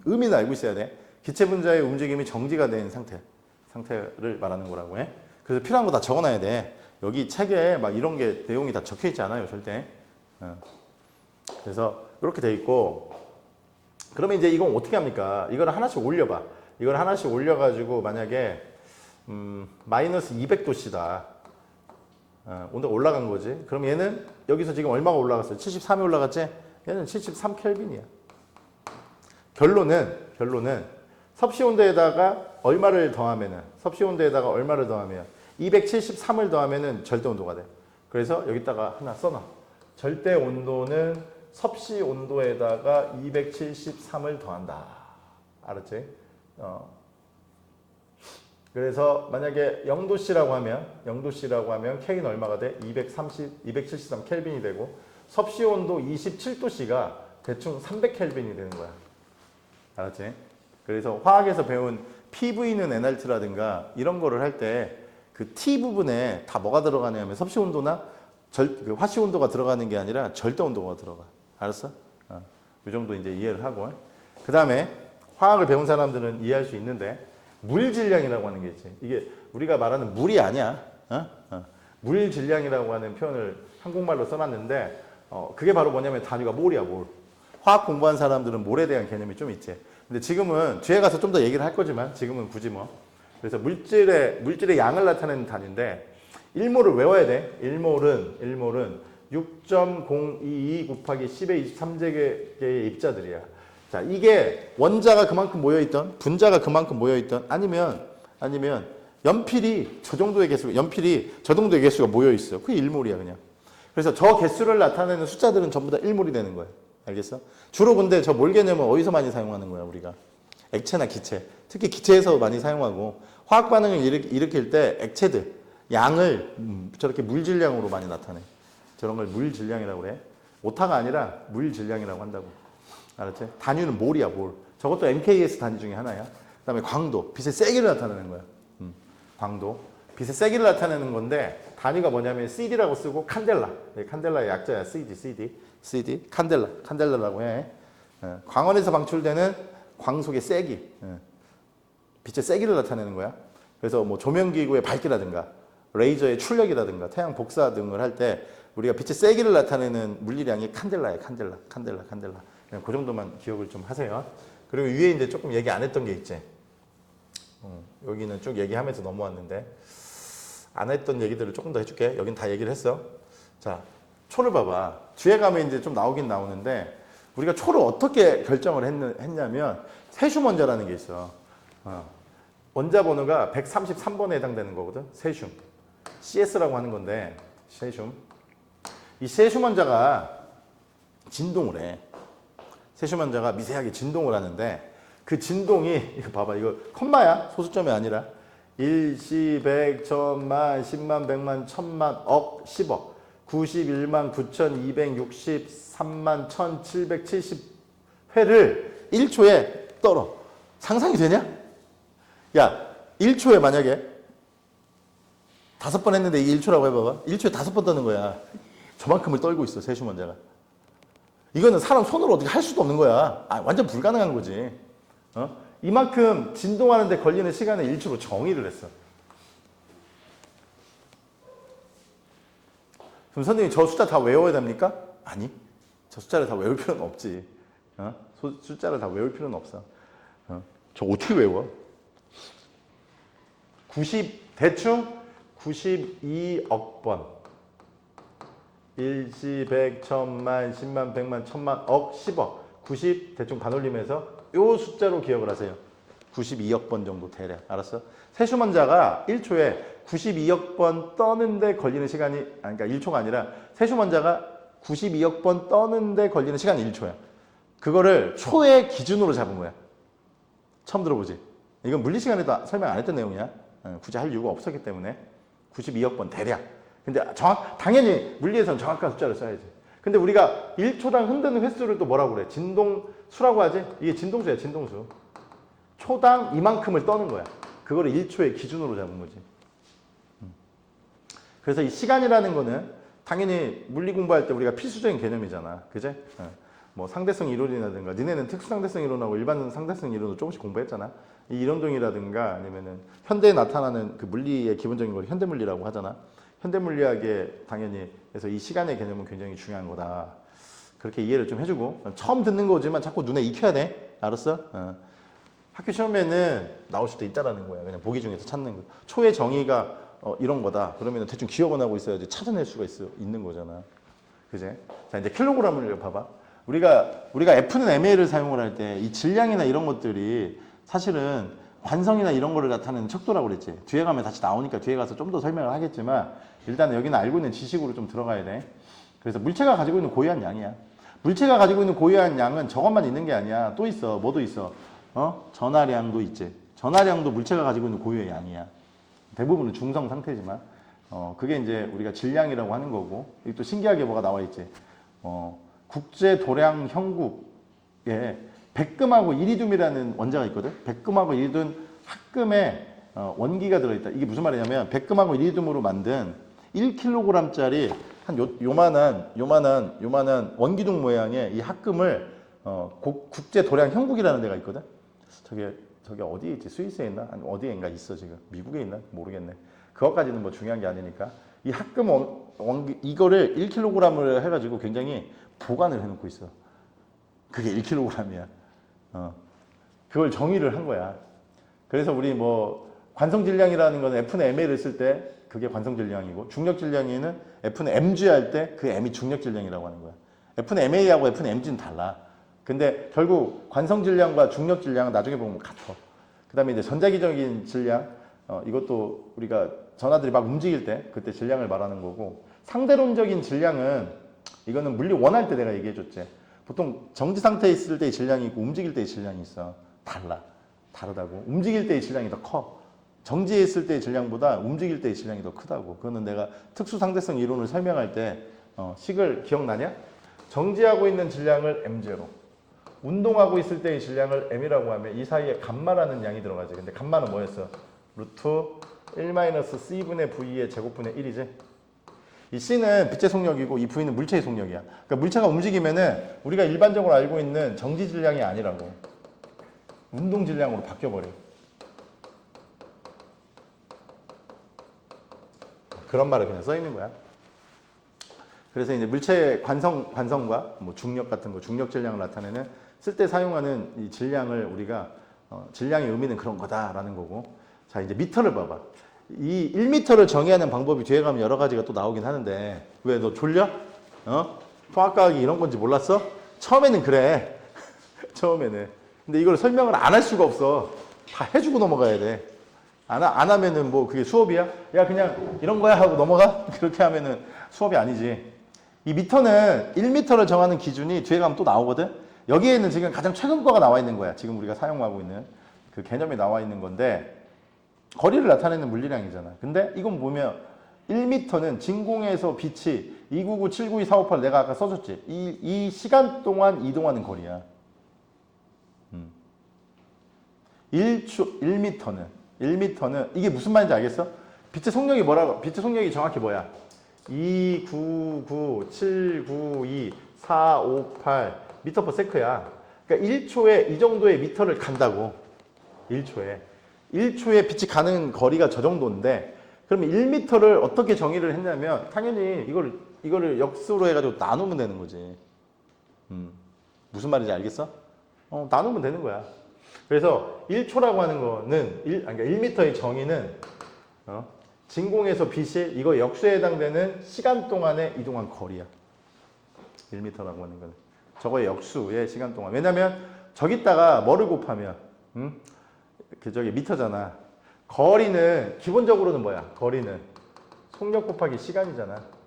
의미는 알고 있어야 돼. 기체 분자의 움직임이 정지가 된 상태를 말하는 거라고 해. 그래서 필요한 거 다 적어놔야 돼. 여기 책에 막 이런 게 내용이 다 적혀 있지 않아요, 절대. 그래서 이렇게 돼 있고. 그러면 이제 이건 어떻게 합니까? 이거를 하나씩 올려봐. 이걸 하나씩 올려가지고 만약에 마이너스 200도씨다. 온도가 올라간 거지. 그럼 얘는 여기서 지금 얼마가 올라갔어요? 73이 올라갔지? 얘는 73켈빈이야. 결론은 섭씨 온도에다가 얼마를 더하면은 273을 더하면은 절대 온도가 돼. 그래서 여기다가 하나 써놔. 절대 온도는 섭씨 온도에다가 273을 더한다. 알았지? 그래서 만약에 0도씨라고 하면 K는 얼마가 돼? 273 켈빈이 되고 섭씨 온도 27도씨가 대충 300 켈빈이 되는 거야. 알았지? 그래서 화학에서 배운 PV는 NRT라든가 이런 거를 할 때 그 T 부분에 다 뭐가 들어가냐면 섭씨 온도나 그 화씨 온도가 들어가는 게 아니라 절대 온도가 들어가. 알았어? 이 정도 이제 이해를 하고. 그 다음에 화학을 배운 사람들은 이해할 수 있는데 물 질량이라고 하는 게 있지. 이게 우리가 말하는 물이 아니야. 물 질량이라고 하는 표현을 한국말로 써놨는데 그게 바로 뭐냐면 단위가 몰이야, 몰. 화학 공부한 사람들은 몰에 대한 개념이 좀 있지. 근데 지금은 뒤에 가서 좀 더 얘기를 할 거지만 지금은 굳이 뭐. 그래서 물질의 양을 나타내는 단위인데 1몰을 외워야 돼. 1몰은 6.022 곱하기 10의 23제곱의 입자들이야. 자, 이게 원자가 그만큼 모여있던, 분자가 그만큼 모여있던, 아니면 연필이 저 정도의 개수가 모여있어. 그게 1몰이야, 그냥. 그래서 저 개수를 나타내는 숫자들은 전부 다 1몰이 되는 거야. 알겠어? 주로 근데 저 몰 개념은 어디서 많이 사용하는 거야, 우리가? 액체나 기체. 특히 기체에서 많이 사용하고, 화학 반응을 일으킬 때 액체들, 양을 저렇게 물 질량으로 많이 나타내. 저런 걸 물 질량이라고 그래. 오타가 아니라 물 질량이라고 한다고. 알았지? 단위는 몰이야, 몰. 저것도 MKS 단위 중에 하나야. 그 다음에 광도, 빛의 세기를 나타내는 거야. 광도. 빛의 세기를 나타내는 건데, 단위가 뭐냐면 CD라고 쓰고, 칸델라. 칸델라의 약자야, CD. 칸델라라고 해. 광원에서 방출되는 광속의 세기. 빛의 세기를 나타내는 거야. 그래서 뭐 조명기구의 밝기라든가, 레이저의 출력이라든가, 태양 복사 등을 할 때, 우리가 빛의 세기를 나타내는 물리량이 칸델라야, 칸델라. 그냥 그 정도만 기억을 좀 하세요. 그리고 위에 이제 조금 얘기 안 했던 게 있지. 여기는 쭉 얘기하면서 넘어왔는데, 안 했던 얘기들을 조금 더 해줄게. 여긴 다 얘기를 했어. 자, 초를 봐봐. 뒤에 가면 이제 좀 나오긴 나오는데, 우리가 초를 어떻게 결정을 했냐면, 세슈먼저라는 게 있어. 원자 번호가 133번에 해당되는 거거든. 세슘. CS라고 하는 건데 세슘. 이 세슘 원자가 진동을 해. 세슘 원자가 미세하게 진동을 하는데 그 진동이 이거 봐봐. 이거 컴마야. 소수점이 아니라 1, 10, 100, 1000만, 10만, 100만, 1000만, 억, 10억, 91만 9263만 1770회를 1초에 떨어. 상상이 되냐? 야, 1초에 만약에 5번 했는데 이게 1초라고 해봐봐. 1초에 5번 떠는 거야. 저만큼을 떨고 있어, 세슘 원자가. 이거는 사람 손으로 어떻게 할 수도 없는 거야. 완전 불가능한 거지. 이만큼 진동하는데 걸리는 시간을 1초로 정의를 했어. 그럼 선생님 저 숫자 다 외워야 됩니까? 아니. 저 숫자를 다 외울 필요는 없지. 숫자를 다 외울 필요는 없어. 저 어떻게 외워? 대충 92억 번. 1, 10, 100, 1000만, 10만, 100만, 1000만, 억, 10억. 90 대충 반올림해서 요 숫자로 기억을 하세요. 92억 번 정도 대략. 알았어? 세슘 원자가 1초에 92억 번 떠는데 걸리는 시간이, 그러니까 1초가 아니라 세슘 원자가 92억 번 떠는데 걸리는 시간이 1초야. 그거를 초의 기준으로 잡은 거야. 처음 들어보지? 이건 물리 시간에도 설명 안 했던 내용이야. 굳이 할 이유가 없었기 때문에. 92억 번 대략. 근데 당연히 물리에서는 정확한 숫자를 써야지. 근데 우리가 1초당 흔드는 횟수를 또 뭐라고 그래? 진동수라고 하지? 이게 진동수야, 진동수. 초당 이만큼을 떠는 거야. 그거를 1초의 기준으로 잡은 거지. 그래서 이 시간이라는 거는 당연히 물리 공부할 때 우리가 필수적인 개념이잖아. 그제? 뭐 상대성 이론이라든가, 니네는 특수상대성 이론하고 일반 상대성 이론도 조금씩 공부했잖아. 이 이론동이라든가 아니면은 현대에 나타나는 그 물리의 기본적인 걸 현대물리라고 하잖아. 현대물리학에 당연히 그래서 이 시간의 개념은 굉장히 중요한 거다. 그렇게 이해를 좀 해주고, 처음 듣는 거지만 자꾸 눈에 익혀야 돼. 알았어? 학교 시험에는 나올 수도 있다라는 거야. 그냥 보기 중에서 찾는 거. 초의 정의가 이런 거다. 그러면 대충 기억은 하고 있어야지 찾아낼 수가 있는 거잖아. 그제? 자, 이제 킬로그램을 봐봐. 우리가 F는 MA를 사용을 할 때 이 질량이나 이런 것들이 사실은 관성이나 이런 거를 나타내는 척도라고 그랬지. 뒤에 가면 다시 나오니까 뒤에 가서 좀 더 설명을 하겠지만 일단은 여기는 알고 있는 지식으로 좀 들어가야 돼. 그래서 물체가 가지고 있는 고유한 양이야. 물체가 가지고 있는 고유한 양은 저것만 있는 게 아니야. 또 있어. 뭐도 있어. 전하량도 있지. 전하량도 물체가 가지고 있는 고유의 양이야. 대부분은 중성 상태지만 그게 이제 우리가 질량이라고 하는 거고. 여기 또 신기하게 뭐가 나와 있지. 국제 도량 형국에 백금하고 이리듐이라는 원자가 있거든. 백금하고 이리듐 합금에 원기가 들어있다. 이게 무슨 말이냐면 백금하고 이리듐으로 만든 1kg짜리 한 요만한 원기둥 모양의 이 합금을 국제 도량 형국이라는 데가 있거든. 저게 어디에 있지? 스위스에 있나? 아니 어디에인가 있어 지금. 미국에 있나? 모르겠네. 그것까지는 뭐 중요한 게 아니니까. 이 합금 원기 이거를 1kg을 해가지고 굉장히 보관을 해놓고 있어. 그게 1kg이야. 그걸 정의를 한 거야. 그래서 우리 뭐 관성 질량이라는 거는 F는 MA를 쓸 때 그게 관성 질량이고, 중력 질량에는 F는 mg 할 때 그 m이 중력 질량이라고 하는 거야. F는 MA하고 F는 mg는 달라. 근데 결국 관성 질량과 중력 질량은 나중에 보면 같아. 그다음에 이제 전자기적인 질량, 이것도 우리가 전하들이 막 움직일 때 그때 질량을 말하는 거고, 상대론적인 질량은 이거는 물리 원할 때 내가 얘기해 줬지. 보통 정지 상태에 있을 때의 질량이 있고 움직일 때의 질량이 있어. 다르다고. 움직일 때의 질량이 더 커. 정지해 있을 때의 질량보다 움직일 때의 질량이 더 크다고. 그거는 내가 특수상대성 이론을 설명할 때 식을 기억나냐? 정지하고 있는 질량을 m제로, 운동하고 있을 때의 질량을 m이라고 하면 이 사이에 감마라는 양이 들어가지. 근데 감마는 뭐였어? 루트 1-c분의 v의 제곱분의 1이지. 이 C는 빛의 속력이고 이 V는 물체의 속력이야. 그러니까 물체가 움직이면은 우리가 일반적으로 알고 있는 정지 질량이 아니라고. 운동 질량으로 바뀌어버려. 그런 말을 그냥 써 있는 거야. 그래서 이제 물체의 관성과 뭐 중력 같은 거, 중력 질량을 나타내는 쓸 때 사용하는 이 질량을 우리가 질량의 의미는 그런 거다라는 거고. 자, 이제 미터를 봐봐. 이 1m를 정의하는 방법이 뒤에 가면 여러 가지가 또 나오긴 하는데, 왜 너 졸려? 통합과학이 이런 건지 몰랐어? 처음에는 그래. 처음에는. 근데 이걸 설명을 안 할 수가 없어. 다 해주고 넘어가야 돼. 안 하면은 뭐 그게 수업이야? 야 그냥 이런 거야 하고 넘어가? 그렇게 하면은 수업이 아니지. 이 미터는 1미터를 정하는 기준이 뒤에 가면 또 나오거든. 여기에는 지금 가장 최근 거가 나와 있는 거야. 지금 우리가 사용하고 있는 그 개념이 나와 있는 건데 거리를 나타내는 물리량이잖아. 근데 이건 보면 1미터는 진공에서 빛이 299, 792, 458 내가 아까 써줬지. 이 시간 동안 이동하는 거리야. 1미터는 이게 무슨 말인지 알겠어? 빛의 속력이 뭐라고? 빛의 속력이 정확히 뭐야? 299, 792, 458 미터 퍼 세크야. 그러니까 1초에 이 정도의 미터를 간다고. 1초에 빛이 가는 거리가 저 정도인데 그러면 1미터를 어떻게 정의를 했냐면 당연히 이거를 역수로 해가지고 나누면 되는 거지. 무슨 말인지 알겠어? 나누면 되는 거야. 그래서 1초라고 하는 거는 그러니까 1미터의 정의는 진공에서 빛이 이거 역수에 해당되는 시간 동안에 이동한 거리야. 1미터라고 하는 거는 저거의 역수의 시간 동안. 왜냐면 저기다가 뭐를 곱하면 저기 미터잖아. 거리는 기본적으로는 뭐야? 거리는 속력 곱하기 시간이잖아.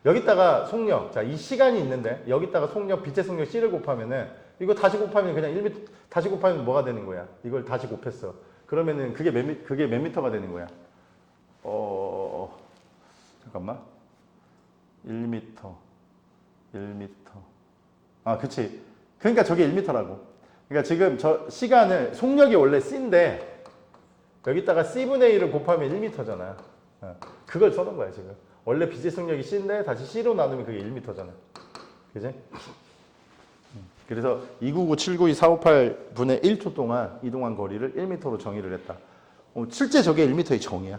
여기다가 속력, 자, 이 시간이 있는데 여기다가 속력, 빛의 속력 C를 곱하면은 이거 다시 곱하면 그냥 1m 다시 곱하면 뭐가 되는 거야? 이걸 다시 곱했어. 그러면은 그게 몇 미터가 되는 거야? 잠깐만. 1m. 아, 그치. 그러니까 저게 1m라고. 그러니까 지금 저 시간을 속력이 원래 C인데 여기다가 C분의 1을 곱하면 1m잖아. 그걸 써놓은 거야, 지금. 원래 빛의 속력이 C인데 다시 C로 나누면 그게 1m잖아. 그지? 그래서 299, 792, 458분의 1초 동안 이동한 거리를 1m로 정의를 했다. 실제 저게 1m의 정의야.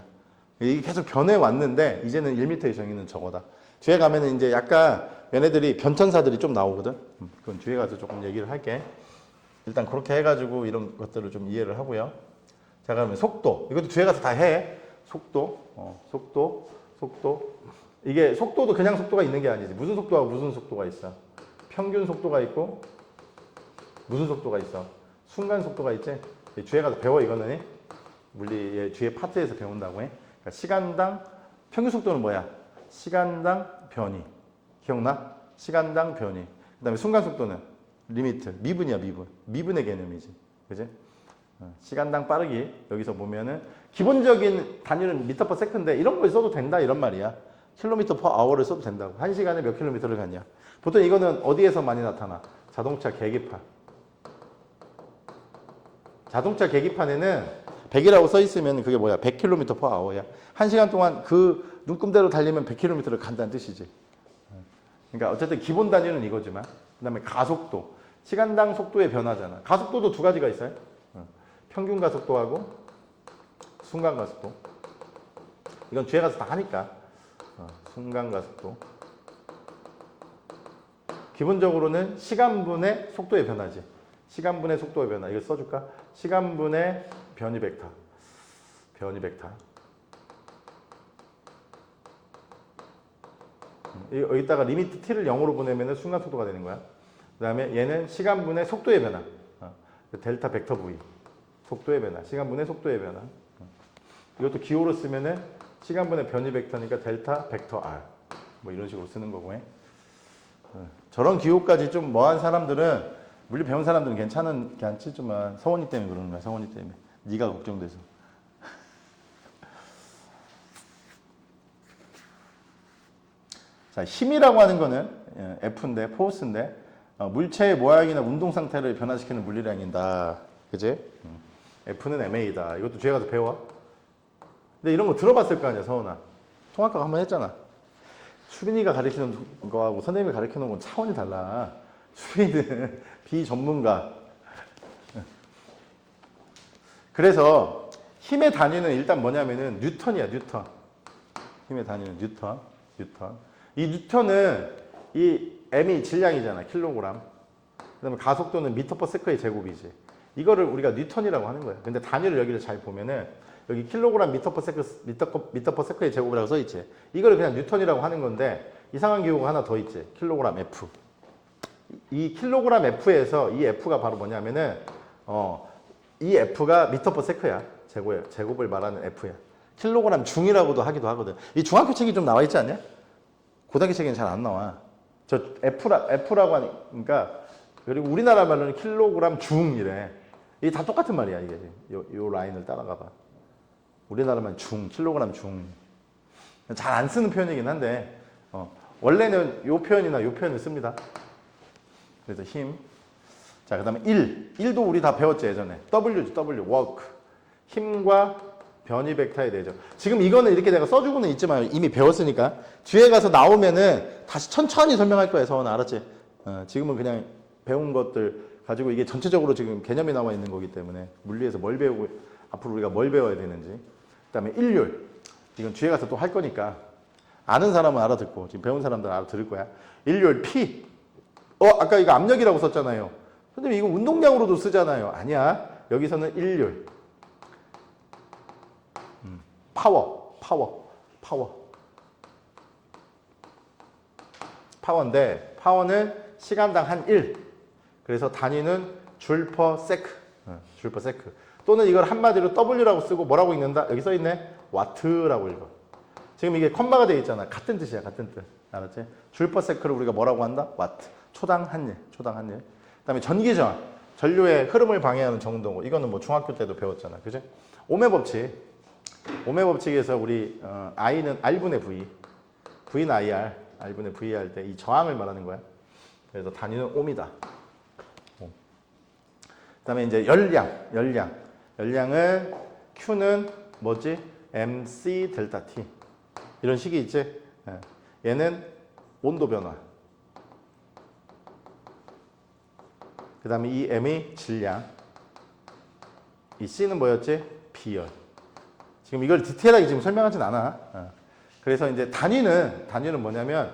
이게 계속 변해왔는데 이제는 1m의 정의는 저거다. 뒤에 가면은 이제 약간 얘네들이 변천사들이 좀 나오거든. 그건 뒤에 가서 조금 얘기를 할게. 일단 그렇게 해가지고 이런 것들을 좀 이해를 하고요. 자, 그러면 속도. 이것도 뒤에 가서 다 해. 속도. 이게 속도도 그냥 속도가 있는 게 아니지. 무슨 속도하고 무슨 속도가 있어? 평균 속도가 있고 무슨 속도가 있어? 순간 속도가 있지? 뒤에 가서 배워 이거는. 물리의 뒤에 파트에서 배운다고 해. 그러니까 시간당 평균 속도는 뭐야? 시간당 변이. 기억나? 시간당 변이. 그 다음에 순간 속도는 리미트. 미분이야, 미분. 미분의 개념이지. 그지? 시간당 빠르기. 여기서 보면은 기본적인 단위는 미터 퍼 세컨드인데 이런 걸 써도 된다 이런 말이야. 킬로미터 퍼 아워를 써도 된다고. 1시간에 몇 킬로미터를 갔냐. 보통 이거는 어디에서 많이 나타나? 자동차 계기판. 자동차 계기판에는 100이라고 써 있으면 그게 뭐야? 100km per hour야. 1시간 동안 그 눈금대로 달리면 100km를 간다는 뜻이지. 그러니까 어쨌든 기본 단위는 이거지만 그 다음에 가속도. 시간당 속도의 변화잖아. 가속도도 두 가지가 있어요. 평균 가속도하고 순간 가속도. 이건 뒤에 가서 다 하니까. 순간 가속도. 기본적으로는 시간분의 속도의 변화지. 시간분의 속도의 변화. 이거 써줄까? 시간분의 변이 벡터. 여기다가 리미트 t를 0으로 보내면 순간 속도가 되는 거야. 그 다음에 얘는 시간분의 속도의 변화. 델타 벡터 v. 속도의 변화. 시간분의 속도의 변화. 이것도 기호로 쓰면은 시간분의 변이 벡터니까 델타 벡터 r. 뭐 이런 식으로 쓰는 거고. 저런 기호까지 좀 뭐한 사람들은 물리 배운 사람들은 괜찮지만 서원이 때문에 그러는 거야. 서원이 때문에. 네가 걱정돼서. 자, 힘이라고 하는 거는 F인데, 포스인데 물체의 모양이나 운동 상태를 변화시키는 물리량이다. 그지? F는 MA다. 이것도 뒤에 가서 배워. 근데 이런 거 들어봤을 거 아니야, 서원아. 통합학 한번 했잖아. 수빈이가 가르치는 거하고 선생님이 가르치는 건 차원이 달라. 수빈이는 비전문가. 그래서 힘의 단위는 일단 뭐냐면은 뉴턴이야, 뉴턴. 힘의 단위는 뉴턴. 이 뉴턴은 이 m이 질량이잖아, 킬로그램. 그다음에 가속도는 미터 퍼 세컨드의 제곱이지. 이거를 우리가 뉴턴이라고 하는 거야. 근데 단위를 여기를 잘 보면은 여기 킬로그램 미터 퍼 세컨드의 제곱이라고 써 있지. 이거를 그냥 뉴턴이라고 하는 건데 이상한 기호가 하나 더 있지. 킬로그램 F. 이 킬로그램 F에서 이 F가 바로 뭐냐면은 이 F가 미터 퍼 세크야. 제곱을 말하는 F야. 킬로그램 중이라고도 하기도 하거든. 이 중학교 책이 좀 나와 있지 않냐? 고등학교 책에는 잘 안 나와. 저 F라고 하니까, 그리고 우리나라 말로는 킬로그램 중이래. 이게 다 똑같은 말이야, 이게. 요 라인을 따라가 봐. 우리나라 말 중, 킬로그램 중. 잘 안 쓰는 표현이긴 한데, 원래는 요 표현이나 요 표현을 씁니다. 그래서 힘. 자, 그 다음에 1도 우리 다 배웠지, 예전에. W지, W, work. 힘과 변이 벡터에 대해서. 지금 이거는 이렇게 내가 써주고는 있지만 이미 배웠으니까 뒤에 가서 나오면은 다시 천천히 설명할 거야, 서원아. 알았지? 지금은 그냥 배운 것들 가지고 이게 전체적으로 지금 개념이 나와 있는 거기 때문에 물리에서 뭘 배우고 앞으로 우리가 뭘 배워야 되는지. 그 다음에 일률. 이건 뒤에 가서 또 할 거니까 아는 사람은 알아듣고 지금 배운 사람들은 알아들을 거야. 일률 P. 아까 이거 압력이라고 썼잖아요. 선생님 이거 운동량으로도 쓰잖아요. 아니야. 여기서는 일률. 파워인데 파워는 시간당 한 1. 그래서 단위는 줄 퍼 세크. 줄 퍼 세크. 또는 이걸 한마디로 W라고 쓰고 뭐라고 읽는다? 여기 써 있네. 와트라고 읽어. 지금 이게 컴마가 되어 있잖아. 같은 뜻이야. 같은 뜻. 알았지? 줄 퍼 세크를 우리가 뭐라고 한다? 와트. 초당 한 일. 초당 한 일. 그다음에 전기 저항. 전류의 흐름을 방해하는 정도고. 이거는 뭐 중학교 때도 배웠잖아. 그지? 오메 법칙. 오메 법칙에서 우리 I는 R분의 V. V는 IR. R분의 V 할 때 이 저항을 말하는 거야. 그래서 단위는 옴이다. 그다음에 이제 열량은 Q는 뭐지? MC 델타 T. 이런 식이 있지? 얘는 온도 변화. 그 다음에 이 M이 질량. 이 C는 뭐였지? 비열. 지금 이걸 디테일하게 지금 설명하진 않아. 그래서 이제 단위는 뭐냐면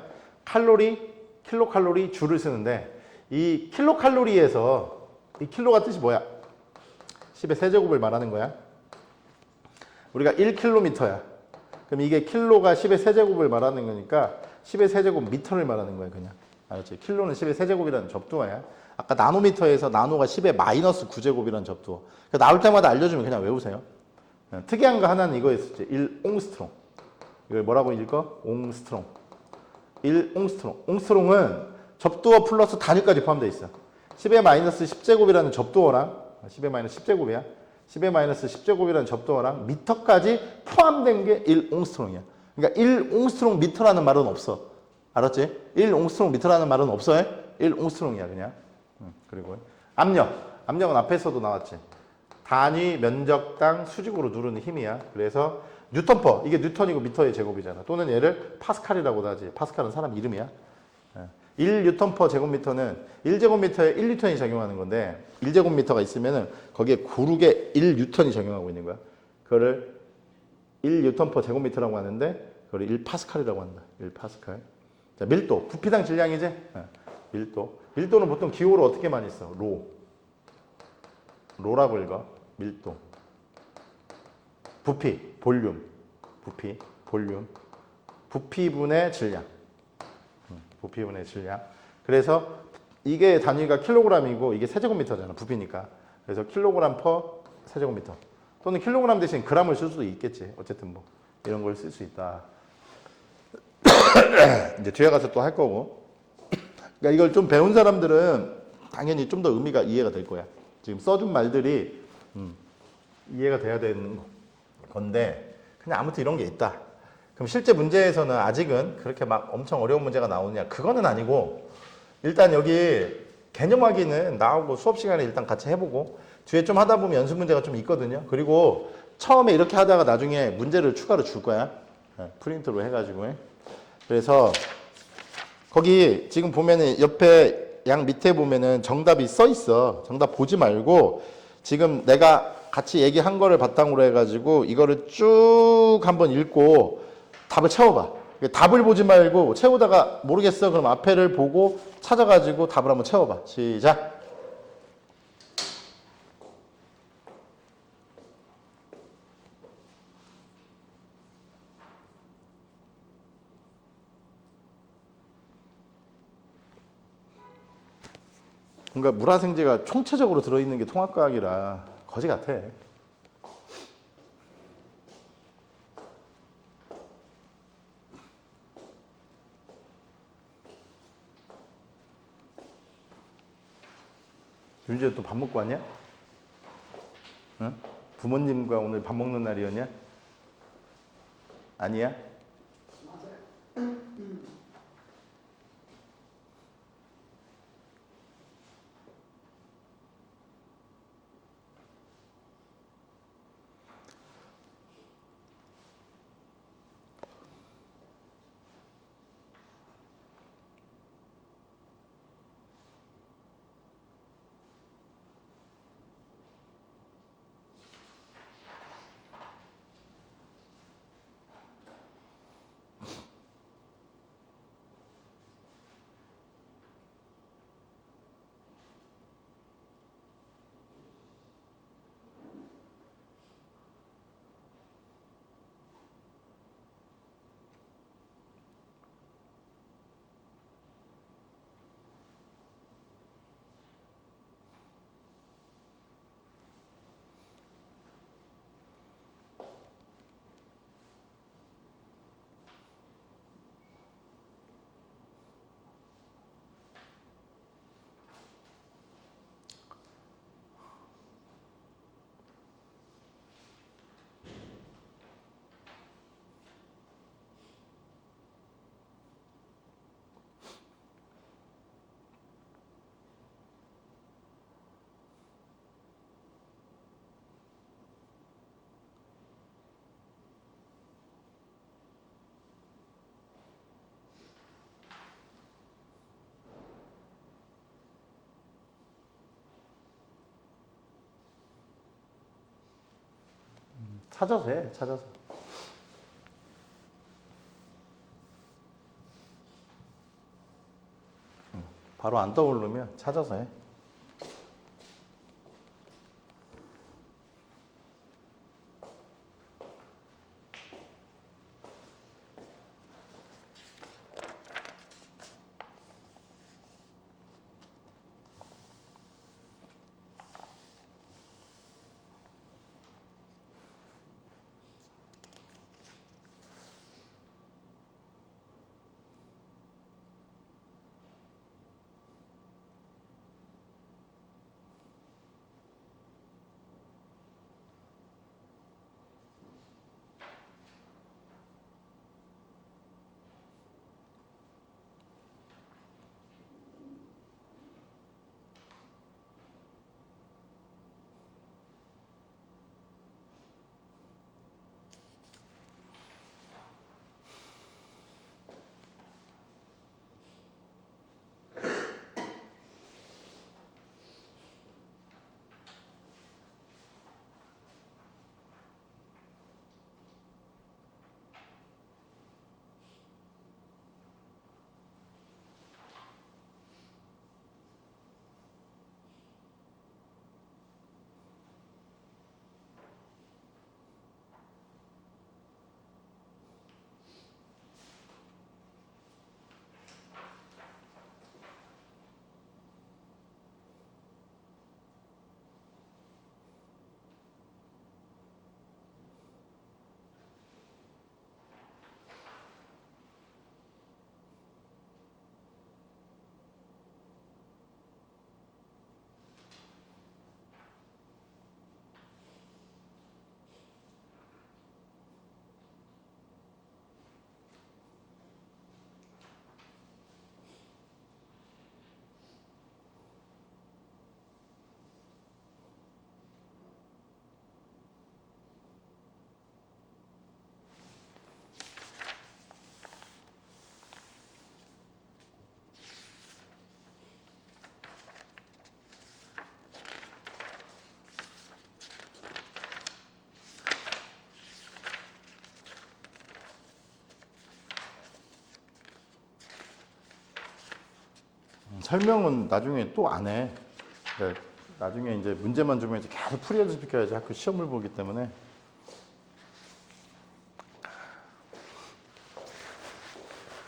킬로칼로리, 줄을 쓰는데 이 킬로칼로리에서 이 킬로가 뜻이 뭐야? 10의 세제곱을 말하는 거야. 우리가 1km야. 그럼 이게 킬로가 10의 세제곱을 말하는 거니까 10의 세제곱 미터를 말하는 거야, 그냥. 알았지? 킬로는 10의 세제곱이라는 접두어야. 아까 나노미터에서 나노가 10의 마이너스 9제곱이라는 접두어. 나올 때마다 알려주면 그냥 외우세요. 특이한 거 하나는 이거였었지. 1옹스트롱. 이걸 뭐라고 읽어? 옹스트롱. 1옹스트롱. 옹스트롱은 접두어 플러스 단위까지 포함되어 있어. 10의 마이너스 10제곱이라는 접두어랑 10의 마이너스 10제곱이야. 10의 마이너스 10제곱이라는 접두어랑 미터까지 포함된 게 1옹스트롱이야. 그러니까 1옹스트롱 미터라는 말은 없어. 알았지? 1옹스트롱 미터라는 말은 없어. 1옹스트롱이야 그냥. 그리고 압력은 앞에서도 나왔지. 단위 면적당 수직으로 누르는 힘이야. 그래서 뉴턴퍼. 이게 뉴턴이고 미터의 제곱이잖아. 또는 얘를 파스칼이라고도 하지. 파스칼은 사람 이름이야. 1뉴턴 퍼 제곱미터는 1제곱미터에 1뉴턴이 적용하는 건데 1제곱미터가 있으면은 거기에 고르게 1뉴턴이 적용하고 있는 거야. 그거를 1뉴턴 퍼 제곱미터라고 하는데 그걸 1파스칼이라고 한다. 1파스칼. 자, 밀도. 부피당 질량이지? 밀도. 밀도는 보통 기호로 어떻게 많이 써? 로라고 읽어. 밀도. 부피, 볼륨. 부피분의 질량. 부피분의 질량. 그래서 이게 단위가 킬로그램이고 이게 세제곱미터잖아. 부피니까. 그래서 킬로그램 퍼 세제곱미터. 또는 킬로그램 대신 그램을 쓸 수도 있겠지. 어쨌든 뭐 이런 걸 쓸 수 있다. 이제 뒤에 가서 또 할 거고. 그러니까 이걸 좀 배운 사람들은 당연히 좀 더 의미가 이해가 될 거야. 지금 써준 말들이 이해가 돼야 되는 건데 그냥 아무튼 이런 게 있다. 그럼 실제 문제에서는 아직은 그렇게 막 엄청 어려운 문제가 나오느냐? 그거는 아니고 일단 여기 개념 확인은 나오고 수업 시간에 일단 같이 해보고 뒤에 좀 하다 보면 연습 문제가 좀 있거든요. 그리고 처음에 이렇게 하다가 나중에 문제를 추가로 줄 거야. 프린트로 해가지고. 그래서 거기 지금 보면은 옆에 양 밑에 보면은 정답이 써 있어. 정답 보지 말고 지금 내가 같이 얘기한 거를 바탕으로 해가지고 이거를 쭉 한번 읽고 답을 채워봐. 답을 보지 말고 채우다가 모르겠어. 그럼 앞에를 보고 찾아가지고 답을 한번 채워봐. 시작. 그러니까 물화생제가 총체적으로 들어있는 게 통합과학이라 거지 같아. 윤지야 또 밥 먹고 왔냐? 응? 부모님과 오늘 밥 먹는 날이었냐? 아니야? 찾아서 해, 찾아서. 바로 안 떠오르면 찾아서 해. 설명은 나중에 또 안 해. 그러니까 나중에 이제 문제만 주면 이제 계속 풀이 연습시켜야지 학교 시험을 보기 때문에.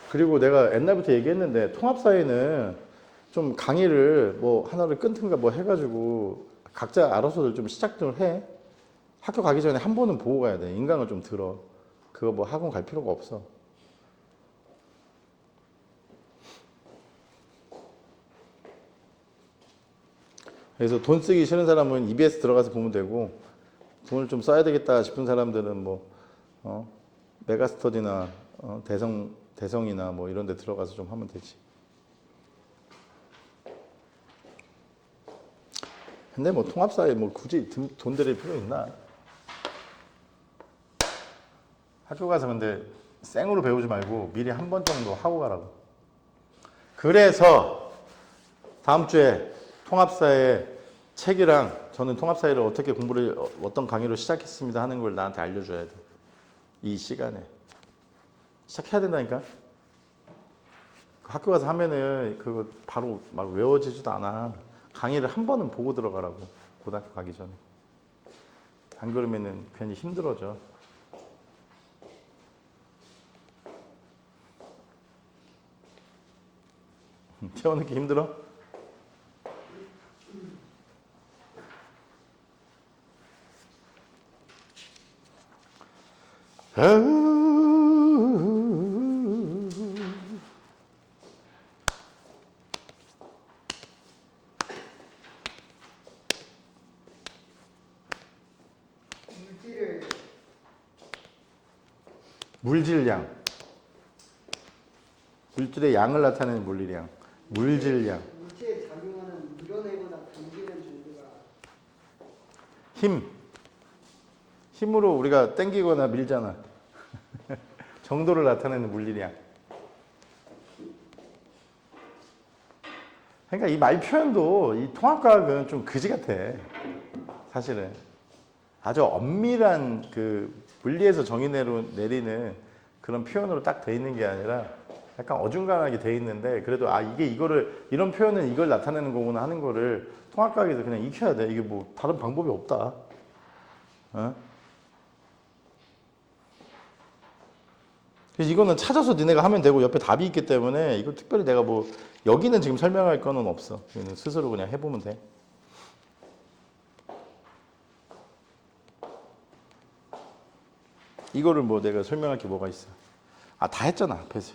그리고 내가 옛날부터 얘기했는데 통합사회는 좀 강의를 뭐 하나를 끊든가 뭐 해가지고 각자 알아서들 좀 시작 좀 해. 학교 가기 전에 한 번은 보고 가야 돼. 인강을 좀 들어. 그거 뭐 학원 갈 필요가 없어. 그래서 돈 쓰기 싫은 사람은 EBS 들어가서 보면 되고, 돈을 좀 써야 되겠다 싶은 사람들은 뭐 메가스터디나 대성이나 뭐 이런 데 들어가서 좀 하면 되지. 근데 뭐 통합사에 뭐 굳이 돈 들일 필요 있나? 학교 가서 근데 생으로 배우지 말고 미리 한 번 정도 하고 가라고. 그래서 다음 주에 통합사의 책이랑 저는 통합사회를 어떻게 공부를 어떤 강의로 시작했습니다 하는 걸 나한테 알려줘야 돼. 이 시간에. 시작해야 된다니까. 학교 가서 하면은 그거 바로 막 외워지지도 않아. 강의를 한 번은 보고 들어가라고. 고등학교 가기 전에. 안 그러면은 괜히 힘들어져. 채워넣기 힘들어? 물질을 물질량. 물질의 양을 나타내는 물리량. 물질량. 물체에 작용하는 밀어내거나 당기는 정도가 힘. 힘으로 우리가 당기거나 밀잖아. 정도를 나타내는 물리량. 그러니까 이 말 표현도 이 통합과학은 좀 그지 같아. 사실은. 아주 엄밀한 그 물리에서 정의 내리는 그런 표현으로 딱 돼 있는 게 아니라 약간 어중간하게 돼 있는데 그래도 이게 이거를 이런 표현은 이걸 나타내는 거구나 하는 거를 통합과학에서 그냥 익혀야 돼. 이게 뭐 다른 방법이 없다. 어? 그래서 이거는 찾아서 니네가 하면 되고 옆에 답이 있기 때문에 이거 특별히 내가 뭐 여기는 지금 설명할 거는 없어. 이거는 스스로 그냥 해보면 돼. 이거를 뭐 내가 설명할 게 뭐가 있어. 다 했잖아 앞에서.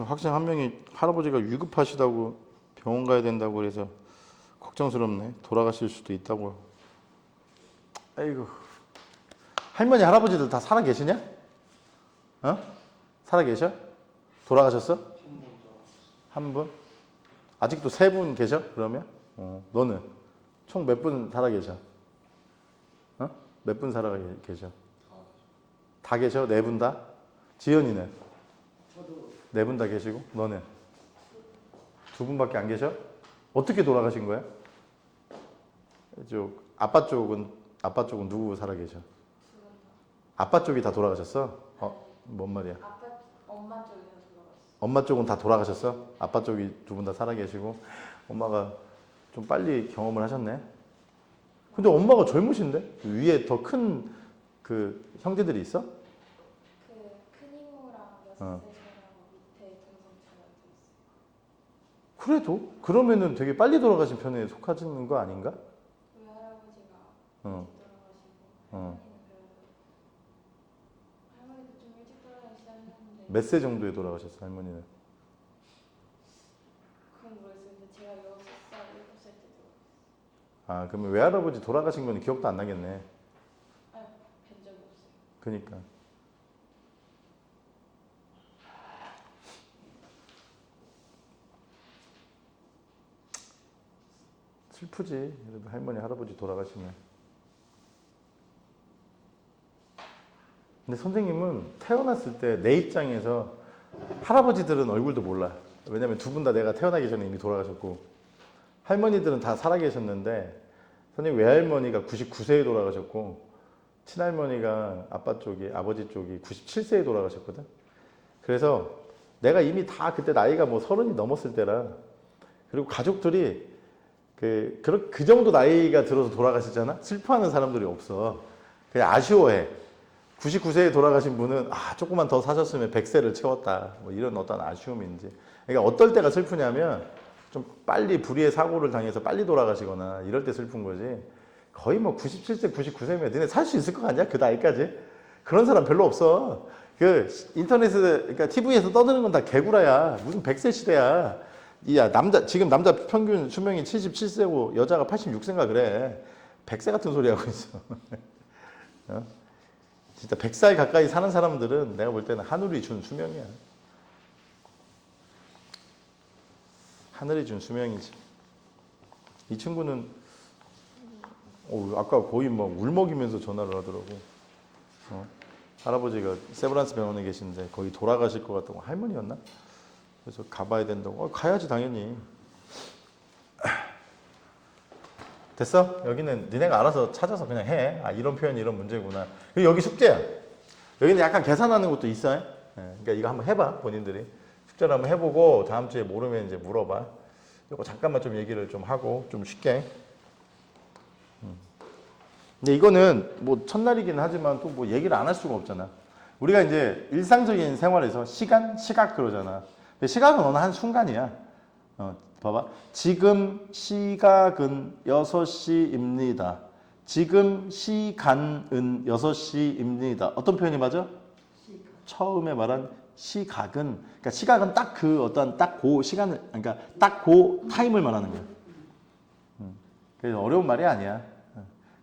학생 한 명이 할아버지가 위급하시다고 병원 가야 된다고 그래서 걱정스럽네. 돌아가실 수도 있다고. 아이고. 할머니 할아버지들 다 살아 계시냐? 살아 계셔? 돌아가셨어? 한 분? 아직도 세 분 계셔? 그러면? 너는? 총 몇 분 살아 계셔? 몇 분 살아 계셔? 다 계셔? 네 분 다? 지연이는? 저도 네 분 다 계시고? 너는? 두 분밖에 안 계셔? 어떻게 돌아가신 거야? 아빠 쪽은 누구 살아 계셔? 아빠 쪽이 다 돌아가셨어? 뭔 말이야? 엄마 쪽이 다 돌아갔어. 엄마 쪽은 다 돌아가셨어? 아빠 쪽이 두 분 다 살아 계시고 엄마가 좀 빨리 경험을 하셨네. 근데 엄마가 젊으신데? 위에 더 큰 그 형제들이 있어? 그 큰 이모랑 6살 어. 차이하고 밑에 동생처럼 있어요. 그래도? 그러면은 되게 빨리 돌아가신 편에 속하시는 거 아닌가? 외할아버지가 어. 일찍 돌아가시고 어. 할머니도 좀 일찍 돌아가시긴 했는데 몇 세 정도에 돌아가셨어 할머니는? 그건 모르겠어요. 근데 제가 6살, 7살 때 돌아갔어요. 그러면 외할아버지 돌아가신 건 기억도 안 나겠네. 뵌 적이 없어요. 그니까. 슬프지. 그래도 할머니, 할아버지 돌아가시면. 근데 선생님은 태어났을 때 내 입장에서 할아버지들은 얼굴도 몰라. 왜냐면 두 분 다 내가 태어나기 전에 이미 돌아가셨고 할머니들은 다 살아계셨는데 선생님 외할머니가 99세에 돌아가셨고 친할머니가 아버지 쪽이 97세에 돌아가셨거든. 그래서 내가 이미 다 그때 나이가 뭐 30이 넘었을 때라 그리고 가족들이 그 정도 나이가 들어서 돌아가시잖아. 슬퍼하는 사람들이 없어. 그냥 아쉬워해. 99세에 돌아가신 분은 조금만 더 사셨으면 100세를 채웠다. 뭐 이런 어떤 아쉬움인지. 그러니까 어떨 때가 슬프냐면 좀 빨리 불의의 사고를 당해서 빨리 돌아가시거나 이럴 때 슬픈 거지. 거의 뭐 97세, 99세면 너네 살 수 있을 것 같냐? 그 나이까지? 그런 사람 별로 없어. 그 인터넷에, 그러니까 TV에서 떠드는 건 다 개구라야. 무슨 100세 시대야. 지금 남자 평균 수명이 77세고 여자가 86세인가 그래. 100세 같은 소리 하고 있어. 어? 진짜 100살 가까이 사는 사람들은 내가 볼 때는 하늘이 준 수명이야. 하늘이 준 수명이지. 이 친구는 아까 거의 막 울먹이면서 전화를 하더라고. 할아버지가 세브란스 병원에 계신데 거의 돌아가실 것 같다고. 할머니였나? 그래서 가봐야 된다고. 가야지 당연히. 됐어? 여기는 니네가 알아서 찾아서 그냥 해. 이런 표현이 이런 문제구나. 그리고 여기 숙제야. 여기는 약간 계산하는 것도 있어요. 그러니까 이거 한번 해봐, 본인들이. 숙제를 한번 해보고 다음 주에 모르면 이제 물어봐. 이거 잠깐만 좀 얘기를 좀 하고 좀 쉽게. 근데 이거는 뭐 첫날이긴 하지만 또 뭐 얘기를 안 할 수가 없잖아. 우리가 이제 일상적인 생활에서 시간, 시각 그러잖아. 근데 시각은 어느 한 순간이야. 봐봐. 지금 시각은 6시입니다. 지금 시간은 6시입니다. 어떤 표현이 맞아? 처음에 말한 시각은, 그러니까 시각은 딱 그 어떤 딱 그 시간을, 그러니까 딱 그 타임을 말하는 거야. 그래서 어려운 말이 아니야.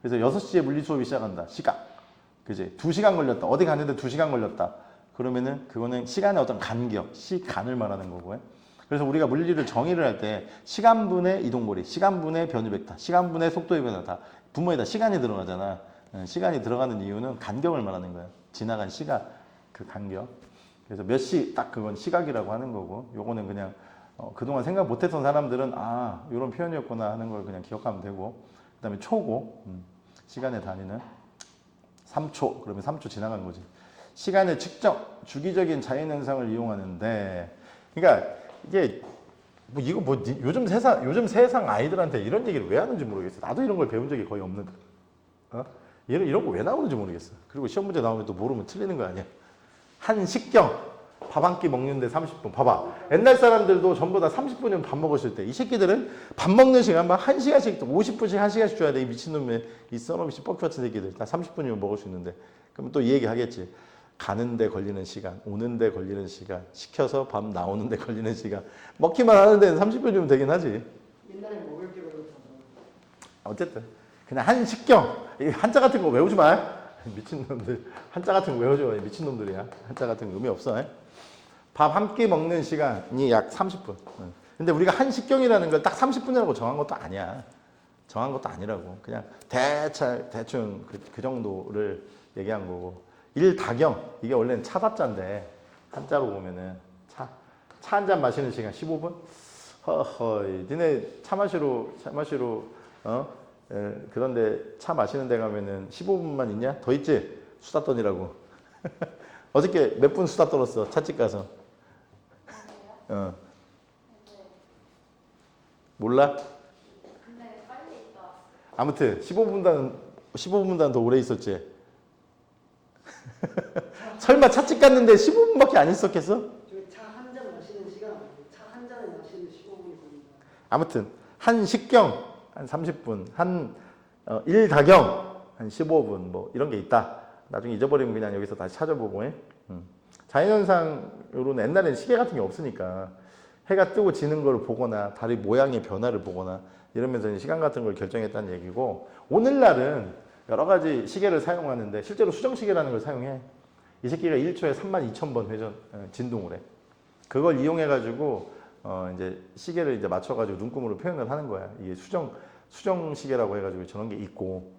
그래서 6시에 물리 수업이 시작한다. 시각. 그지? 2시간 걸렸다. 어디 갔는데 2시간 걸렸다. 그러면은 그거는 시간의 어떤 간격, 시간을 말하는 거고요. 그래서 우리가 물리를 정의를 할 때 시간분의 이동거리, 시간분의 변이벡터, 시간분의 속도의 변화다. 분모에다 시간이 들어가잖아. 시간이 들어가는 이유는 간격을 말하는 거야. 지나간 시각, 그 간격. 그래서 몇 시 딱 그건 시각이라고 하는 거고, 요거는 그냥 그동안 생각 못했던 사람들은 이런 표현이었구나 하는 걸 그냥 기억하면 되고, 그 다음에 초고, 시간의 단위는 3초, 그러면 3초 지나간 거지. 시간의 측정, 주기적인 자연현상을 이용하는데, 그러니까 이게 요즘 세상 아이들한테 이런 얘기를 왜 하는지 모르겠어. 나도 이런 걸 배운 적이 거의 없는데. 이런 거 왜 나오는지 모르겠어. 그리고 시험 문제 나오면 또 모르면 틀리는 거 아니야. 한 식경, 밥 한 끼 먹는데 30분. 봐봐. 옛날 사람들도 전부 다 30분이면 밥 먹었을 때, 이 새끼들은 밥 먹는 시간 막 1시간씩, 50분씩 1시간씩 줘야 돼. 이 미친놈의, 이 써너비씨 뻑큐 같은 새끼들. 다 30분이면 먹을 수 있는데. 그럼 또 이 얘기 하겠지. 가는데 걸리는 시간, 오는데 걸리는 시간, 시켜서 밥 나오는데 걸리는 시간. 먹기만 하는 데는 30분 주면 되긴 하지. 옛날에 먹을 게 그렇다고. 어쨌든 그냥 한 식경. 이 한자 같은 거 외우지 마. 미친놈들. 한자 같은 거 외우지 마. 미친놈들이야. 한자 같은 거 의미 없어. 밥 한 끼 먹는 시간이 약 30분. 근데 우리가 한 식경이라는 걸 딱 30분이라고 정한 것도 아니야. 정한 것도 아니라고. 그냥 대충 그 정도를 얘기한 거고. 일다경, 이게 원래는 차답자인데 한자로 보면은 차 한 잔 마시는 시간 15분? 허허이, 니네 차 마시러 그런데 차 마시는 데 가면은 15분만 있냐? 더 있지? 수다 떠니라고. 어저께 몇 분 수다 떨었어? 찻집 가서. 몰라? 근데 빨리 있다 왔어. 아무튼 15분보다는 더 오래 있었지. 설마 찻집 갔는데 15분밖에 안 있었겠어? 차 한 잔 마시는 시간, 차 한 잔을 마시는 15분이 걸린다. 아무튼 한 식경 한 30분, 한 일다경 한 15분 뭐 이런 게 있다. 나중에 잊어버리면 그냥 여기서 다시 찾아보고. 자연현상으로는 옛날에는 시계 같은 게 없으니까 해가 뜨고 지는 걸 보거나 달의 모양의 변화를 보거나 이러면서 시간 같은 걸 결정했다는 얘기고, 오늘날은 여러 가지 시계를 사용하는데 실제로 수정시계라는 걸 사용해. 이 새끼가 1초에 32,000번 회전 진동을 해. 그걸 이용해 가지고 이제 시계를 이제 맞춰 가지고 눈금으로 표현을 하는 거야. 이게 수정 시계라고 해 가지고 저런 게 있고,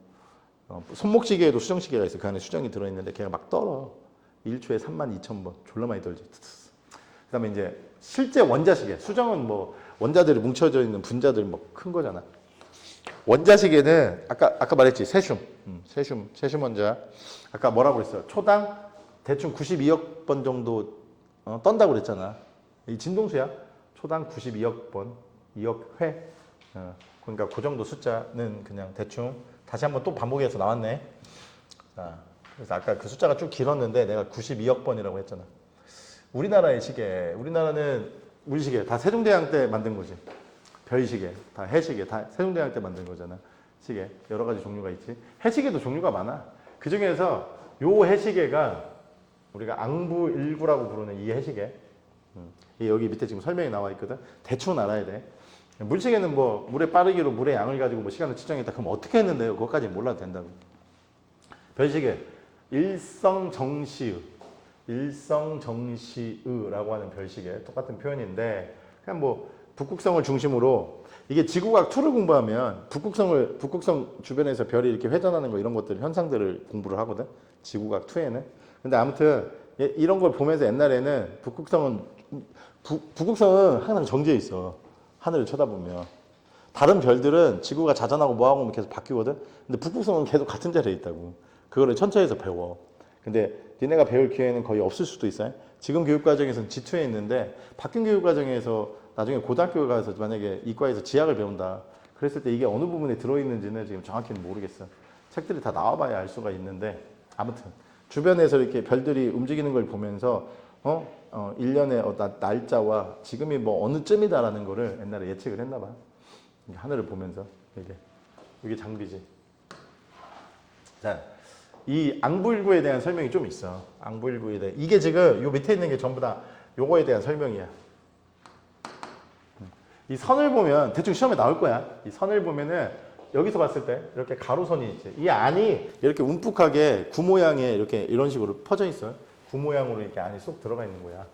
손목 시계에도 수정 시계가 있어. 그 안에 수정이 들어 있는데 걔가 막 떨어. 1초에 32,000번. 졸라 많이 떨지. 그다음에 이제 실제 원자 시계. 수정은 뭐 원자들이 뭉쳐져 있는 분자들 뭐 큰 거잖아. 원자 시계는 아까 말했지. 세슘 원자. 아까 뭐라고 그랬어? 초당 대충 92억 번 정도 떤다고 그랬잖아. 이 진동수야. 초당 92억 번, 2억 회. 그러니까 그 정도 숫자는 그냥 대충 다시 한번 또 반복해서 나왔네. 자, 그래서 아까 그 숫자가 쭉 길었는데 내가 92억 번이라고 했잖아. 우리나라의 시계, 우리나라는 우리 시계 다 세종대왕 때 만든 거지. 별시계, 다 해시계, 다 세종대왕 때 만든 거잖아. 시계 여러 가지 종류가 있지. 해시계도 종류가 많아. 그 중에서 요 해시계가 우리가 앙부일구라고 부르는 이 해시계. 이 여기 밑에 지금 설명이 나와 있거든. 대충 알아야 돼. 물시계는 뭐 물의 빠르기로 물의 양을 가지고 뭐 시간을 측정했다. 그럼 어떻게 했는데요? 그것까지 몰라도 된다고. 별시계 일성정시의라고 하는 별시계 똑같은 표현인데 그냥 뭐 북극성을 중심으로 이게 지구과학 2를 공부하면 북극성 주변에서 별이 이렇게 회전하는 거 이런 것들 현상들을 공부를 하거든. 지구과학 2에는. 근데 아무튼 이런 걸 보면서 옛날에는 북극성은 항상 정지해 있어. 하늘을 쳐다보면. 다른 별들은 지구가 자전하고 뭐하고 계속 바뀌거든. 근데 북극성은 계속 같은 자리에 있다고. 그거를 천체에서 배워. 근데 니네가 배울 기회는 거의 없을 수도 있어요. 지금 교육과정에서는 G2에 있는데 바뀐 교육과정에서 나중에 고등학교에 가서 만약에 이과에서 지학을 배운다. 그랬을 때 이게 어느 부분에 들어있는지는 지금 정확히는 모르겠어. 책들이 다 나와봐야 알 수가 있는데 아무튼 주변에서 이렇게 별들이 움직이는 걸 보면서 1년의 날짜와 지금이 뭐 어느 쯤이다라는 거를 옛날에 예측을 했나 봐. 하늘을 보면서 이게 장비지. 자, 이 앙부일구에 대한 설명이 좀 있어. 앙부일구에 대해 이게 지금 요 밑에 있는 게 전부 다 요거에 대한 설명이야. 이 선을 보면 대충 시험에 나올 거야. 이 선을 보면은 여기서 봤을 때 이렇게 가로선이 있지. 이 안이 이렇게 움푹하게 구 모양의 이렇게 이런 식으로 퍼져 있어요. 구 모양으로 이렇게 안이 쏙 들어가 있는 거야.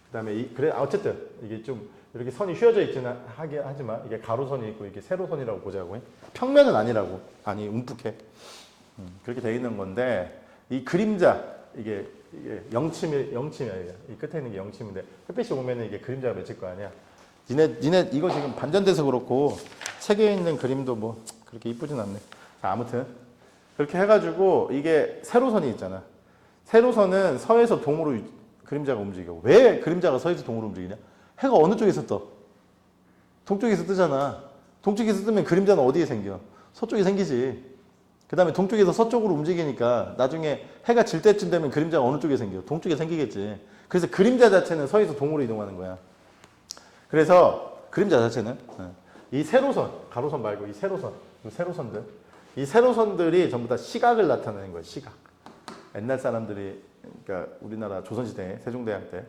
그다음에 그래 어쨌든 이게 좀 이렇게 선이 휘어져 있지는 하지만 이게 가로선이 있고 이게 세로선이라고 보자고. 평면은 아니라고. 아니 움푹해. 그렇게 돼 있는 건데 이 그림자 이게 영침이야. 이 끝에 있는 게 영침인데 햇빛이 오면은 이게 그림자가 맺힐 거 아니야. 니네 이거 지금 반전돼서 그렇고 책에 있는 그림도 뭐 그렇게 이쁘진 않네. 자, 아무튼 그렇게 해가지고 이게 세로선이 있잖아. 세로선은 서에서 동으로 그림자가 움직여. 왜 그림자가 서에서 동으로 움직이냐? 해가 어느 쪽에서 떠? 동쪽에서 뜨잖아. 동쪽에서 뜨면 그림자는 어디에 생겨? 서쪽에 생기지. 그 다음에 동쪽에서 서쪽으로 움직이니까 나중에 해가 질 때쯤 되면 그림자가 어느 쪽에 생겨? 동쪽에 생기겠지. 그래서 그림자 자체는 서에서 동으로 이동하는 거야. 그래서 그림자 자체는 이 세로선, 가로선 말고 이 세로선들, 이 세로선들이 전부 다 시각을 나타내는 거예요. 시각. 옛날 사람들이 그러니까 우리나라 조선시대 세종대왕 때.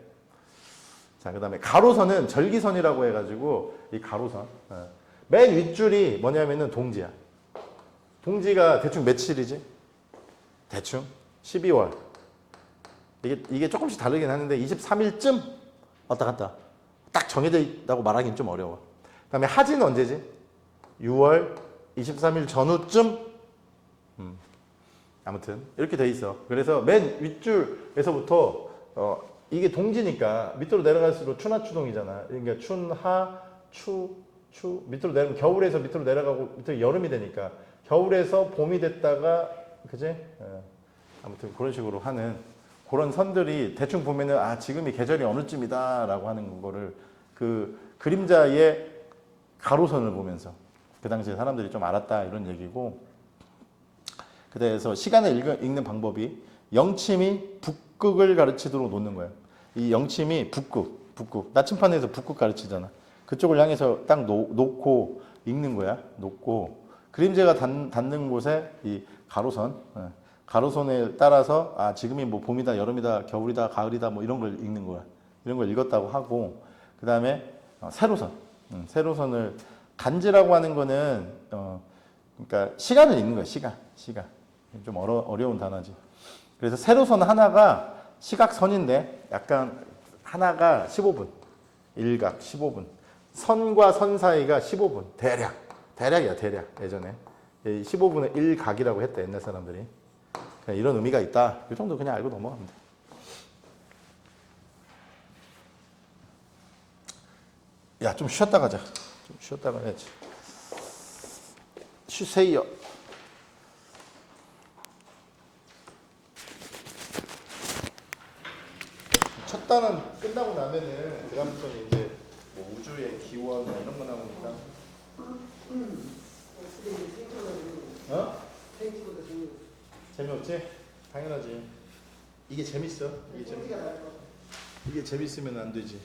자, 그다음에 가로선은 절기선이라고 해가지고 이 가로선 맨 윗줄이 뭐냐면은 동지야. 동지가 대충 며칠이지? 대충 12월. 이게 조금씩 다르긴 하는데 23일쯤 왔다 갔다. 딱 정해져 있다고 말하기는 좀 어려워. 그 다음에 하지는 언제지? 6월 23일 전후쯤? 아무튼 이렇게 돼 있어. 그래서 맨 윗줄에서부터 이게 동지니까 밑으로 내려갈수록 추나추동이잖아. 그러니까 춘하, 추 밑으로 내려면 겨울에서 밑으로 내려가고 밑으로 여름이 되니까 겨울에서 봄이 됐다가 그지? 아무튼 그런 식으로 하는 그런 선들이 대충 보면은 아 지금이 계절이 어느 쯤이다라고 하는 거를 그 그림자의 가로선을 보면서 그 당시에 사람들이 좀 알았다 이런 얘기고. 그래서 시간을 읽는 방법이 영침이 북극을 가르치도록 놓는 거예요. 이 영침이 북극 나침판에서 북극 가르치잖아. 그쪽을 향해서 딱 놓고 읽는 거야. 놓고 그림자가 닿는 곳에 이 가로선에 따라서 아 지금이 뭐 봄이다 여름이다 겨울이다 가을이다 뭐 이런 걸 읽는 거야. 이런 걸 읽었다고 하고 그 다음에 세로선을 간지라고 하는 거는 그러니까 시간을 읽는 거야. 시간 좀 어려운 단어지. 그래서 세로선 하나가 시각선인데 약간 하나가 15분 일각 15분 선과 선 사이가 15분 대략이야 예전에 15분의 1각이라고 했대 옛날 사람들이. 그냥 이런 의미가 있다. 이 정도 그냥 알고 넘어가면 돼. 야, 좀 쉬었다 가자. 좀 쉬었다 가야지. 쉬세요. 첫 단은 끝나고 나면은 그다음부터는 이제 뭐 우주의 기원 이런 거 나오니까. 어? 재미없지? 당연하지. 이게 재밌어. 이게 재밌으면 안 되지.